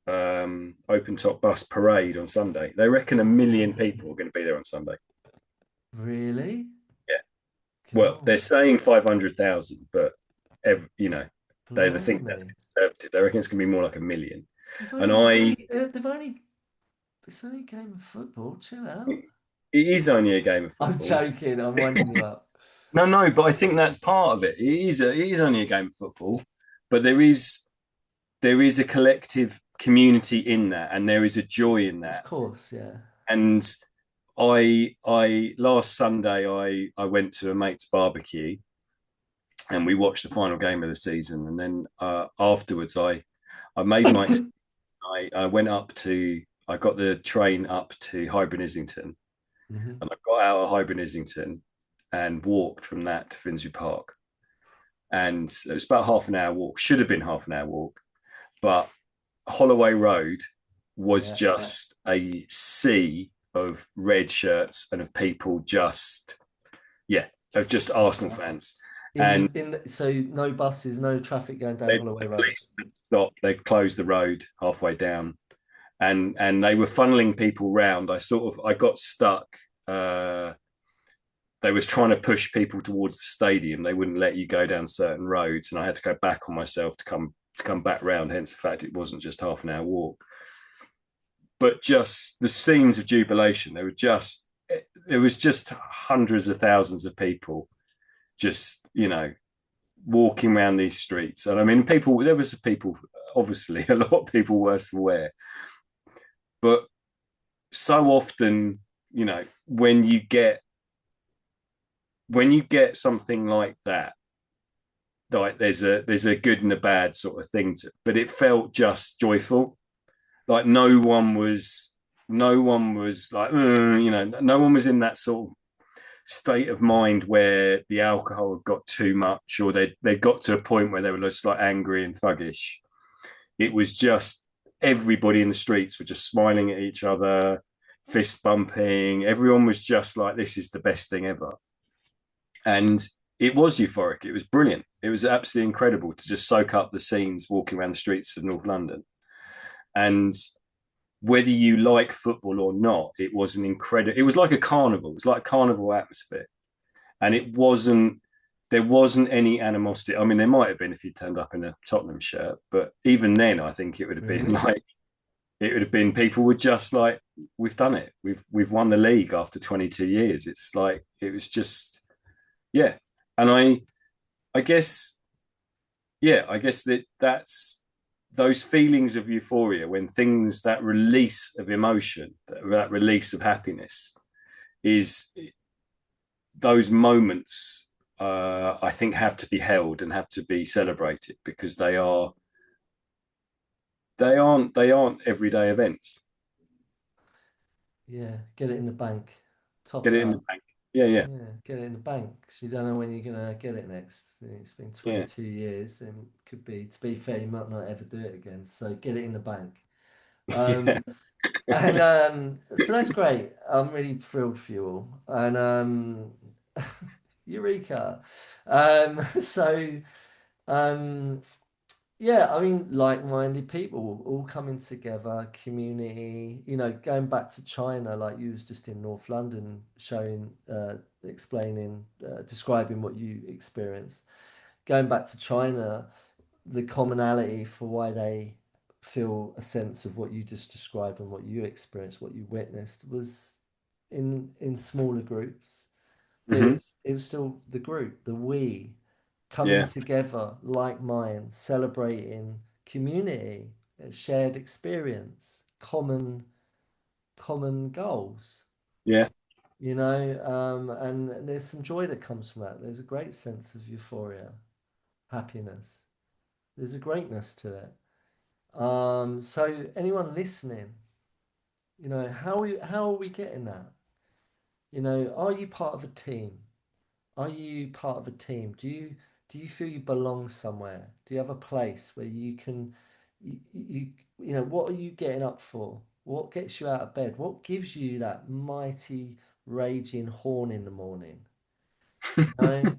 open top bus parade on Sunday. They reckon 1 million people are going to be there on Sunday. Really? Yeah. Well, they're God, saying 500,000, but they think that's blimey. conservative. They reckon it's going to be more like 1 million. They've And only, I, they've only, it's only a game of football. Chill out. it is only a game of I'm football. joking. I'm winding you up. No, no, but I think that's part of it. It is only a game of football, but there is a collective community in that, and there is a joy in Of that. course, yeah. And I last Sunday I went to a mate's barbecue, and we watched the final game of the season. And then afterwards I made my I went up to I got the train up to Highbury Islington, Hmm. and I got out of Highbury Islington and walked from that to Finsbury Park. And it was about half an hour walk, should have been half an hour walk, but Holloway Road was Yeah. just a sea of red shirts and of people, yeah, of just Arsenal fans. And So no buses, no traffic going down the Holloway Road. police had stopped. They closed the road halfway down, and they were funneling people round. I got stuck. They was trying to push people towards the stadium. They wouldn't let you go down certain roads, and I had to go back on myself to come back round. Hence the fact it wasn't just half an hour walk, but just the scenes of jubilation. There was just hundreds of thousands of people just walking around these streets. And I mean, there was people, obviously a lot of people worse for wear, but so often, when you get something like that, like there's a good and a bad sort of thing but it felt just joyful. Like no one was like, no one was in that sort of state of mind where the alcohol had got too much, or they got to a point where they were just like angry and thuggish. It was just everybody in the streets were just smiling at each other, fist bumping. Everyone was just like, this is the best thing ever. And it was euphoric. It was brilliant. It was absolutely incredible to just soak up the scenes walking around the streets of North London. And whether you like football or not, it was an incredible. It was like a carnival. It was like a carnival atmosphere, and it wasn't. There wasn't any animosity. I mean, there might have been if you turned up in a Tottenham shirt, but even then, I think it would have been Really? like it would have been people were just like, "We've done it. We've won the league after 22 years." It's like it was just yeah, and I guess I guess that's those feelings of euphoria when things that release of emotion, that release of happiness is those moments. I think have to be held and have to be celebrated because they aren't everyday events. Yeah, get it in the bank, top Get it it in the up. bank. Yeah, yeah, Yeah, get it in the bank 'cause you don't know when you're gonna get it next. It's been yeah, 22 years and could be, to be fair, you might not ever do it again. So get it in the bank. yeah. Um, and so that's great. I'm really thrilled for you all. And Eureka. So um, yeah, I mean, like-minded people all coming together, community, going back to China, like you was just in North London showing, explaining, describing what you experienced. Going back to China, the commonality for why they feel a sense of what you just described and what you experienced, what you witnessed was in smaller groups. But it Hmm. was it was still the group, the we coming Yeah, together, like minds, celebrating community, shared experience, common goals. yeah. And there's some joy that comes from that. There's a great sense of euphoria, happiness. There's a greatness to it. So anyone listening, how are we getting that? Are you part of a team? Are you part of a team? Do you feel you belong somewhere? Do you have a place where you can what are you getting up for? What gets you out of bed? What gives you that mighty raging horn in the morning? You know?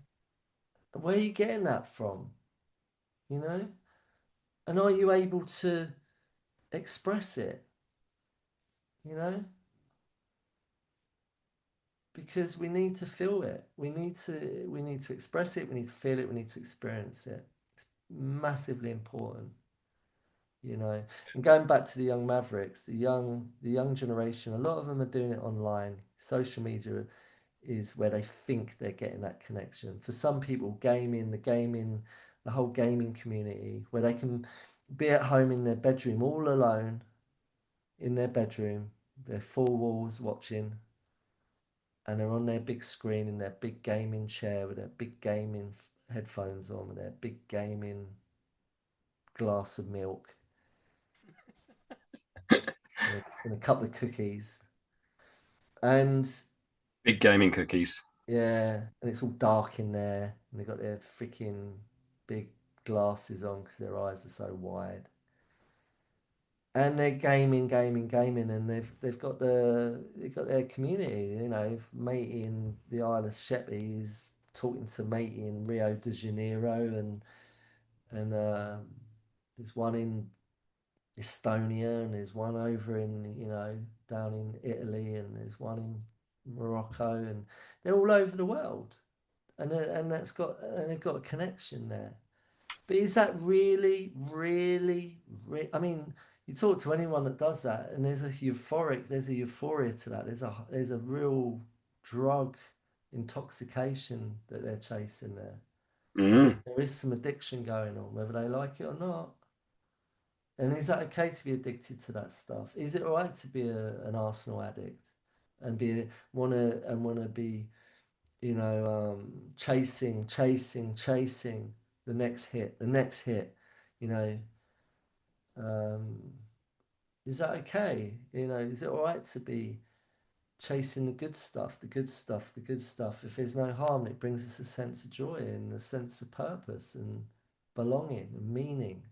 Where are you getting that from? You know? And are you able to express it? You know? Because we need to feel it. We need to express it, we need to feel it, we need to experience it. It's massively important. And going back to the young mavericks, the young generation, a lot of them are doing it online. Social media is where they think they're getting that connection. For some people, the whole gaming community, where they can be at home in their bedroom all alone in their bedroom, their four walls watching, and they're on their big screen in their big gaming chair with their big gaming headphones on, with their big gaming glass of milk and a couple of cookies. And Big gaming cookies. yeah, and it's all dark in there, and they've got their freaking big glasses on because their eyes are so wide. And they're gaming, and they've got their community. Matey in the Isle of Sheppey is talking to Matey in Rio de Janeiro, and there's one in Estonia, and there's one over in down in Italy, and there's one in Morocco, and they're all over the world, and they've got a connection there. But is that really? I mean, you talk to anyone that does that, and there's a euphoria to that. There's a real drug intoxication that they're chasing there. Mm. There is some addiction going on, whether they like it or not. And is that okay to be addicted to that stuff? Is it all right to be an Arsenal addict and wanna be chasing the next hit, you know, um, is that okay? Is it all right to be chasing the good stuff, the good stuff, the good stuff? If there's no harm, it brings us a sense of joy and a sense of purpose and belonging and meaning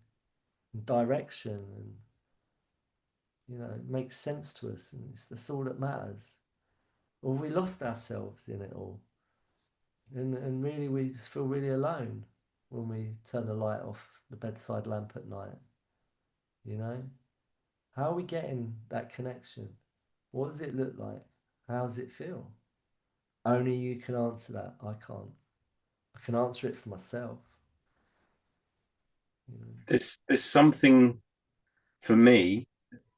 and direction, and it makes sense to us, and that's all that matters. Or have we lost ourselves in it all? And really, we just feel really alone when we turn the light off the bedside lamp at night, you know? How are we getting that connection? What does it look like? How does it feel? Only you can answer that. I can't. I can answer it for myself. You know? There's something for me.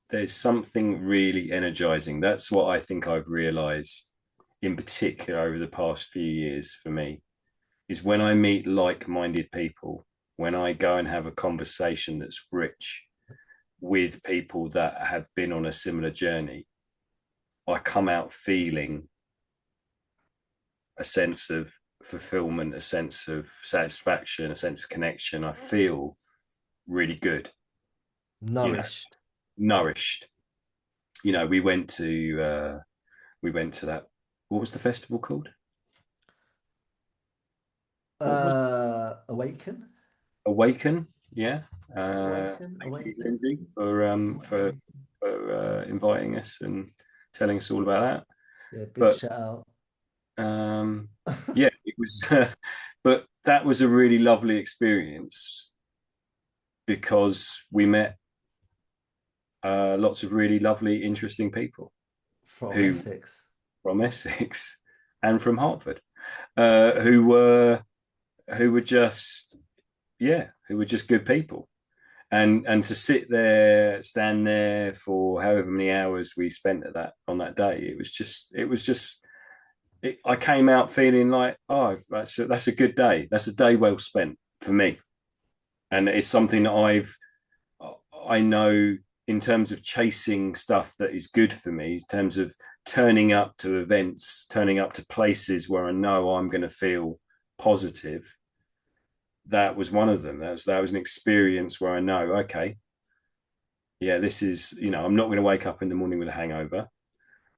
There's something really energizing. That's what I think I've realized in particular over the past few years for me is when I meet like-minded people, when I go and have a conversation that's rich with people that have been on a similar journey, I come out feeling a sense of fulfillment, a sense of satisfaction, a sense of connection. I feel really good, you know, Nourished. nourished. We went to that. What was the festival called? What was Awaken? Awaken? Yeah. Is it Awaken? Thank you, Awakening? Lindsay, for Awakening. inviting us and telling us all about Yeah, big that. shout out. But yeah, it was. But that was a really lovely experience because we met lots of really lovely, interesting people From who Essex. from Essex and from Hartford, uh, who were who were just who were just good people. And to sit there, stand there for however many hours we spent at that on that day, I came out feeling like, oh, that's a good day. That's a day well spent for me, and it's something that I know in terms of chasing stuff that is good for me, in terms of turning up to events, turning up to places where I know I'm going to feel positive. That was one of them. That was an experience where I know, okay, yeah, this is, I'm not going to wake up in the morning with a hangover.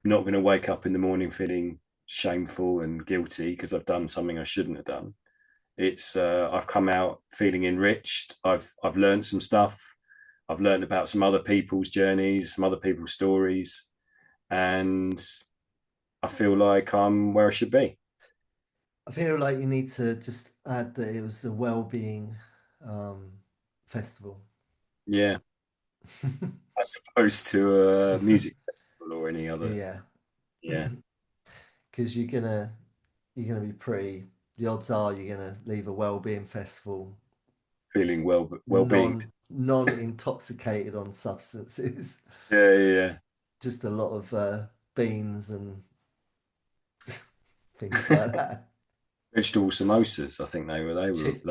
I'm not going to wake up in the morning feeling shameful and guilty because I've done something I shouldn't have done. I've come out feeling enriched. I've learned some stuff. I've learned about some other people's journeys, some other people's stories, and I feel like I'm where I should be. I feel like you need to just add that it was a well-being um, festival. Yeah, as opposed to a music festival or any other. Yeah, Yeah, because you're gonna be pretty. The odds are you're gonna leave a well-being festival feeling well-being. non-intoxicated on substances. Yeah, yeah, yeah. Just a lot of beans and things like that. Vegetable samosas. I think they were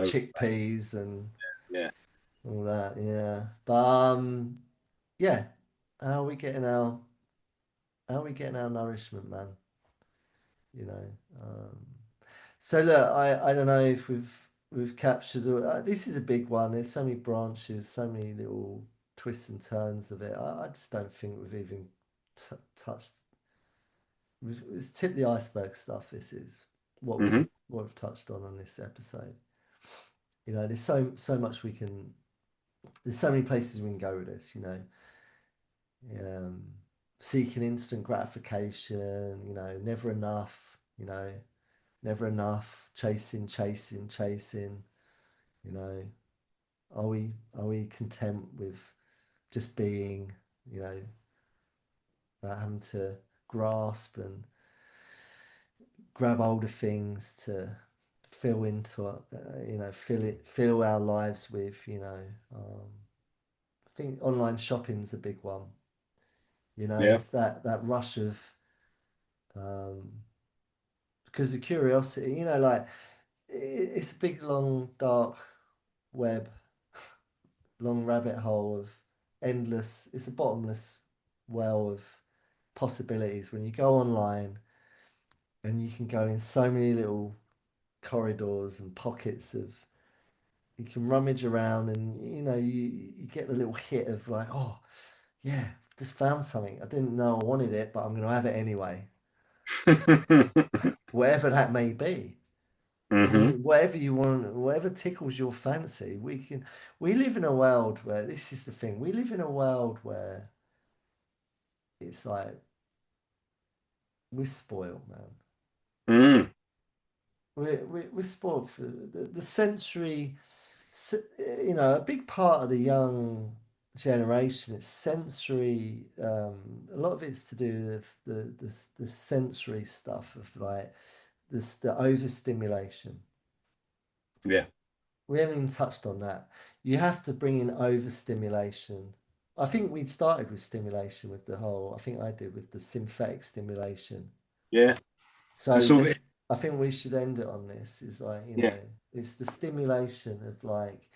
Chickpeas and yeah, all that. Yeah, but yeah. How are we getting our how are we getting our nourishment, man? You know. Um, so look, I don't know if we've captured. This is a big one. There's so many branches, so many little twists and turns of it. I just don't think we've even touched. It's tip the iceberg stuff. This is what we've hmm what we've touched on this episode. You know, there's so much we can. There's so many places we can go with this. You know, um, seeking instant gratification. You know, never enough. You know, never enough. Chasing, chasing, chasing. You know, are we content with just being? You know, without having to grasp and grab hold of things to fill into fill our lives with, I think online shopping's a big one. You know, yeah, it's that rush of um because the curiosity, like it's a big long dark web, long rabbit hole of endless, it's a bottomless well of possibilities when you go online, and you can go in so many little corridors and pockets of, you can rummage around, and you get a little hit of like, oh yeah, just found something. I didn't know I wanted it, but I'm gonna have it anyway, whatever that may be. hmm Whatever you want, whatever tickles your fancy. We live in a world where, this is the thing, we live in a world where it's like we're spoiled, man. mm. We're spoiled for the sensory, a big part of the young. generation. It's sensory. A lot of it's to do with the sensory stuff of like this the overstimulation. Yeah. We haven't even touched on that. You have to bring in overstimulation. I think we started with stimulation with the whole. I think I did with the synthetic stimulation. Yeah. I So sort of, this, I think we should end it on this. Is like yeah. it's the stimulation of like,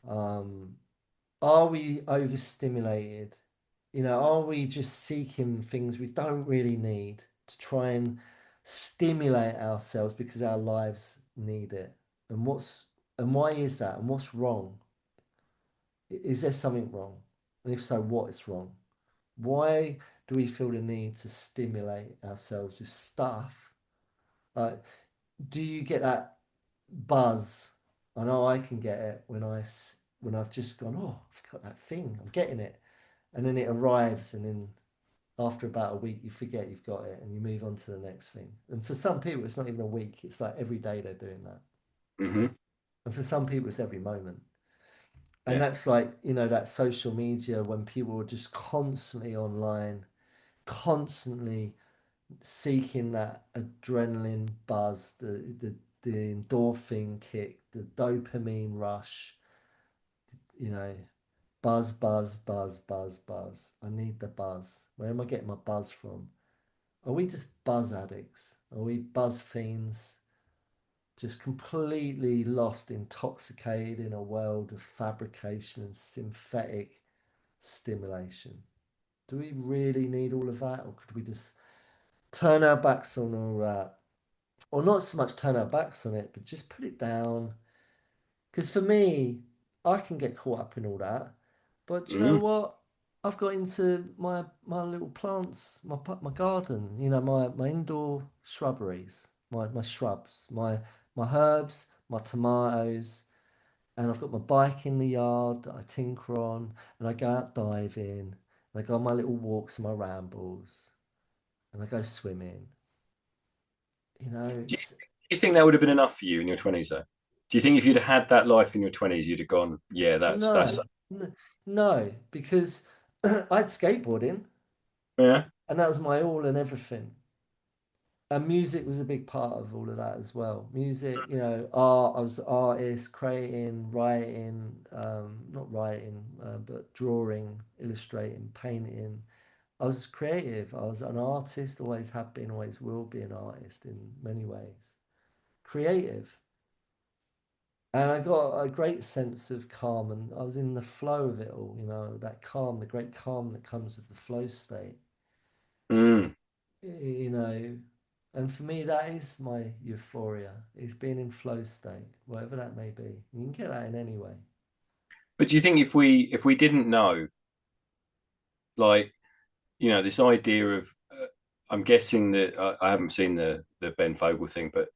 um, are we overstimulated? Are we just seeking things we don't really need to try and stimulate ourselves because our lives need it? And why is that? And what's wrong? Is there something wrong? And if so, what is wrong? Why do we feel the need to stimulate ourselves with stuff? Like, do you get that buzz? I know I can get it when I've just gone, oh, I've got that thing, I'm getting it, and then it arrives, and then after about a week, you forget you've got it, and you move on to the next thing. And for some people, it's not even a week; it's like every day they're doing that. Hmm. And for some people, it's every moment. And Yeah. that's like, that social media when people are just constantly online, constantly seeking that adrenaline buzz, the endorphin kick, the dopamine rush, you know, buzz, buzz, buzz, buzz, buzz. I need the buzz. Where am I getting my buzz from? Are we just buzz addicts? Are we buzz fiends? Just completely lost, intoxicated in a world of fabrication and synthetic stimulation. Do we really need all of that, or could we just turn our backs on all that? Or not so much turn our backs on it, but just put it down. Because for me, I can get caught up in all that. But do you know Hmm. what? I've got into my little plants, my garden, my indoor shrubberies, my shrubs, my herbs, my tomatoes, and I've got my bike in the yard that I tinker on, and I go out diving, and I go on my little walks and my rambles, and I go swimming. Do you, It's do you think that would have been enough for you in your 20s, though? Do you think if you'd had that life in your 20s, you'd have gone, yeah, that's no, no, because I'd skateboarding, yeah. and that was my all and everything. And music was a big part of all of that as well. Music, art. I was an artist, creating, writing, not writing, but drawing, illustrating, painting. I was creative. I was an artist, always have been, always will be an artist in many ways. Creative. And I got a great sense of calm, and I was in the flow of it all, that calm, the great calm that comes with the flow state, Mm. you know. And for me, that is my euphoria, is being in flow state, whatever that may be. You can get that in any way. But do you think if we didn't know, like, this idea of, I'm guessing that I haven't seen the Ben Fogle thing, but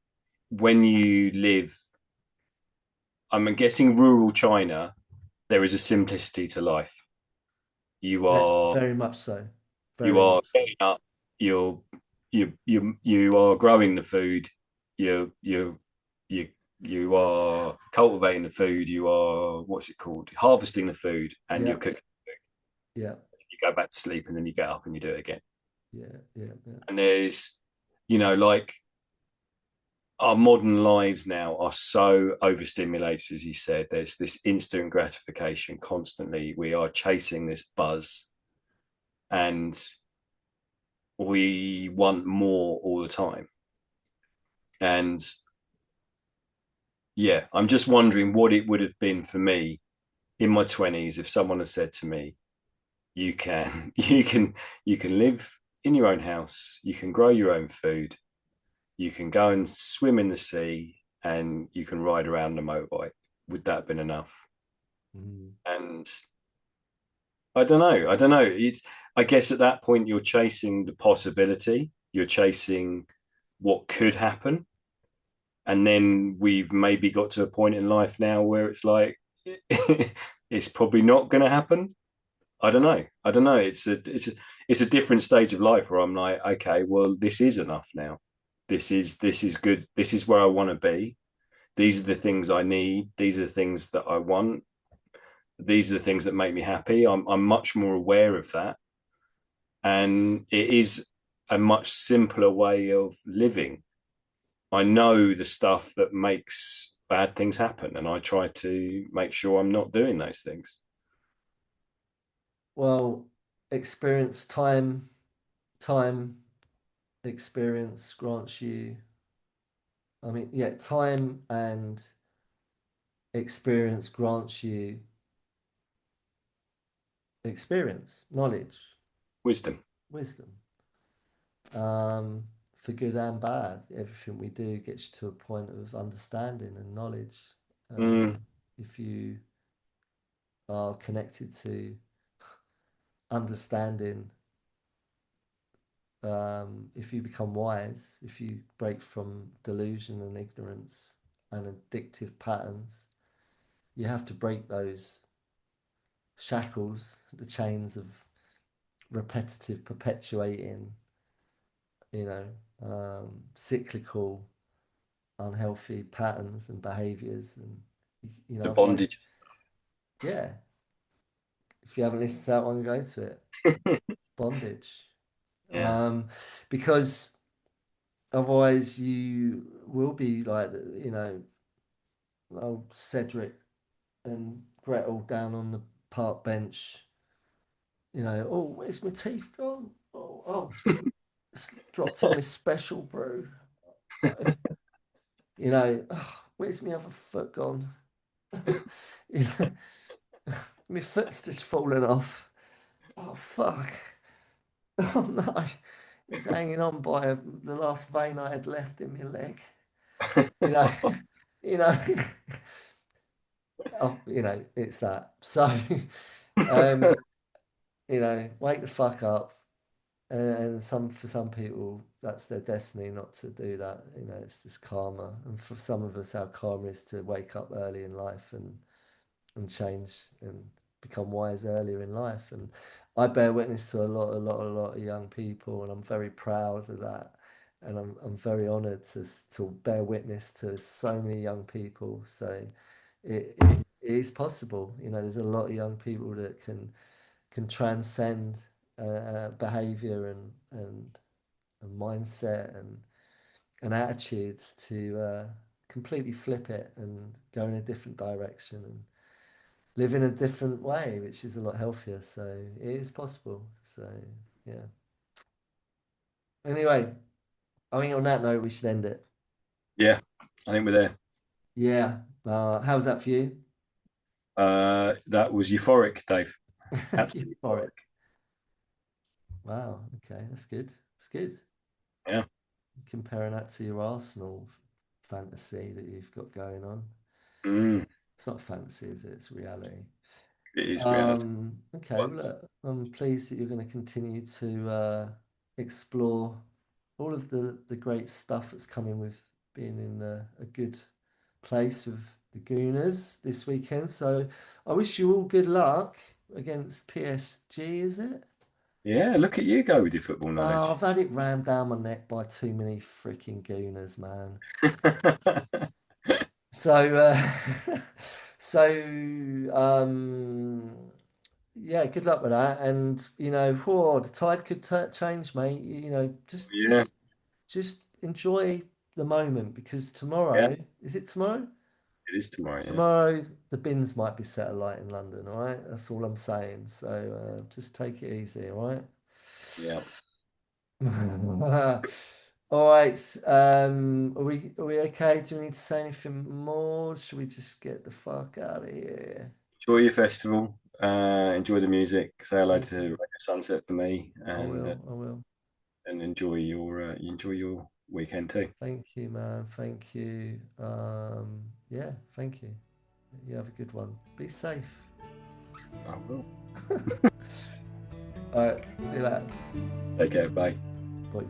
when you live, I'm guessing rural China, there is a simplicity to life. You are Very much so. you Very are much so. getting up, you are growing the food, you you are cultivating the food, you are, what's it called, harvesting the food, and you're Yeah, cooking. yeah, You go back to sleep, and then you get up and you do it again. yeah, yeah, yeah. And there's, like, our modern lives now are so overstimulated, as you said. There's this instant gratification constantly. We are chasing this buzz, and we want more all the time. And yeah, I'm just wondering what it would have been for me in my 20s if someone had said to me, you can you can live in your own house, you can grow your own food, you can go and swim in the sea, and you can ride around a motorbike. Would that have been enough? Mm. And I don't know. I don't know. It's, I guess at that point you're chasing the possibility, you're chasing what could happen. And then we've maybe got to a point in life now where it's like it's probably not going to happen. I don't know. I don't know. It's a different stage of life where I'm like, okay, well, this is enough now. This is good. This is where I want to be. These are the things I need. These are the things that I want. these are the things that make me happy. I'm much more aware of that, and it is a much simpler way of living. I know the stuff that makes bad things happen, and I try to make sure I'm not doing those things. Well, experience time experience grants you, I mean, yeah, time and experience grants you experience, knowledge, Wisdom. wisdom. Um, for good and bad, everything we do gets you to a point of understanding and knowledge. Mm, If you are connected to understanding, if you become wise, if you break from delusion and ignorance and addictive patterns, you have to break those shackles, the chains of repetitive, perpetuating, you know, cyclical, unhealthy patterns and behaviors. And, the otherwise, bondage. yeah, if you haven't listened to that one, go to it. Bondage. Yeah. Um, because otherwise, you will be like, old Cedric and Gretel down on the park bench. Oh, where's my teeth gone? Oh, it's dropped in my special brew. Oh, oh, where's my other foot gone? You know, my foot's just fallen off. Oh, fuck. Oh, no. It's hanging on by the last vein I had left in my leg. You know, you know, it's that. So, um, wake the fuck up. And for some people, that's their destiny not to do that. It's just karma. And for some of us, our karma is to wake up early in life and change and become wise earlier in life. And I bear witness to a lot of young people, and I'm very proud of that. And I'm very honored to bear witness to so many young people. So it is possible. There's a lot of young people that can transcend behavior and mindset and attitudes to completely flip it and go in a different direction and live in a different way, which is a lot healthier. So it is possible. So yeah. Anyway, I think on that note, we should end it. Yeah. I think we're there. Yeah. How's that for you? That was euphoric, Dave. Absolutely Euphoric. euphoric. Wow. Okay, that's good. That's good. Yeah. Comparing that to your Arsenal fantasy that you've got going on. Mm, It's not fantasy, is it? It's reality. it is reality. Okay, well, Once. look, I'm pleased that you're going to continue to explore all of the great stuff that's coming with being in a good place with the Gooners this weekend. So I wish you all good luck against PSG, is it? Yeah. Look at you go with your football Oh, knowledge. I've had it rammed down my neck by too many freaking Gooners, man. So, so, um, yeah, good luck with that. And whoa, the tide could change, mate. Just Yeah. just enjoy the moment because Yeah. tomorrow, is it tomorrow? It is tomorrow. Yeah. Tomorrow, the bins might be set alight in London. All right, that's all I'm saying. So just take it easy. All right. Yeah. All right. Are we okay? Do we need to say anything more? Should we just get the fuck out of here? Enjoy your festival. Enjoy the music. Say hello Thank to you. Radio Sunset for me, I will. I will. and enjoy your weekend too. Thank you, man. Thank you. Yeah, thank you. You have a good one. Be safe. I will. All right. See you later. Take care. Bye. Bye.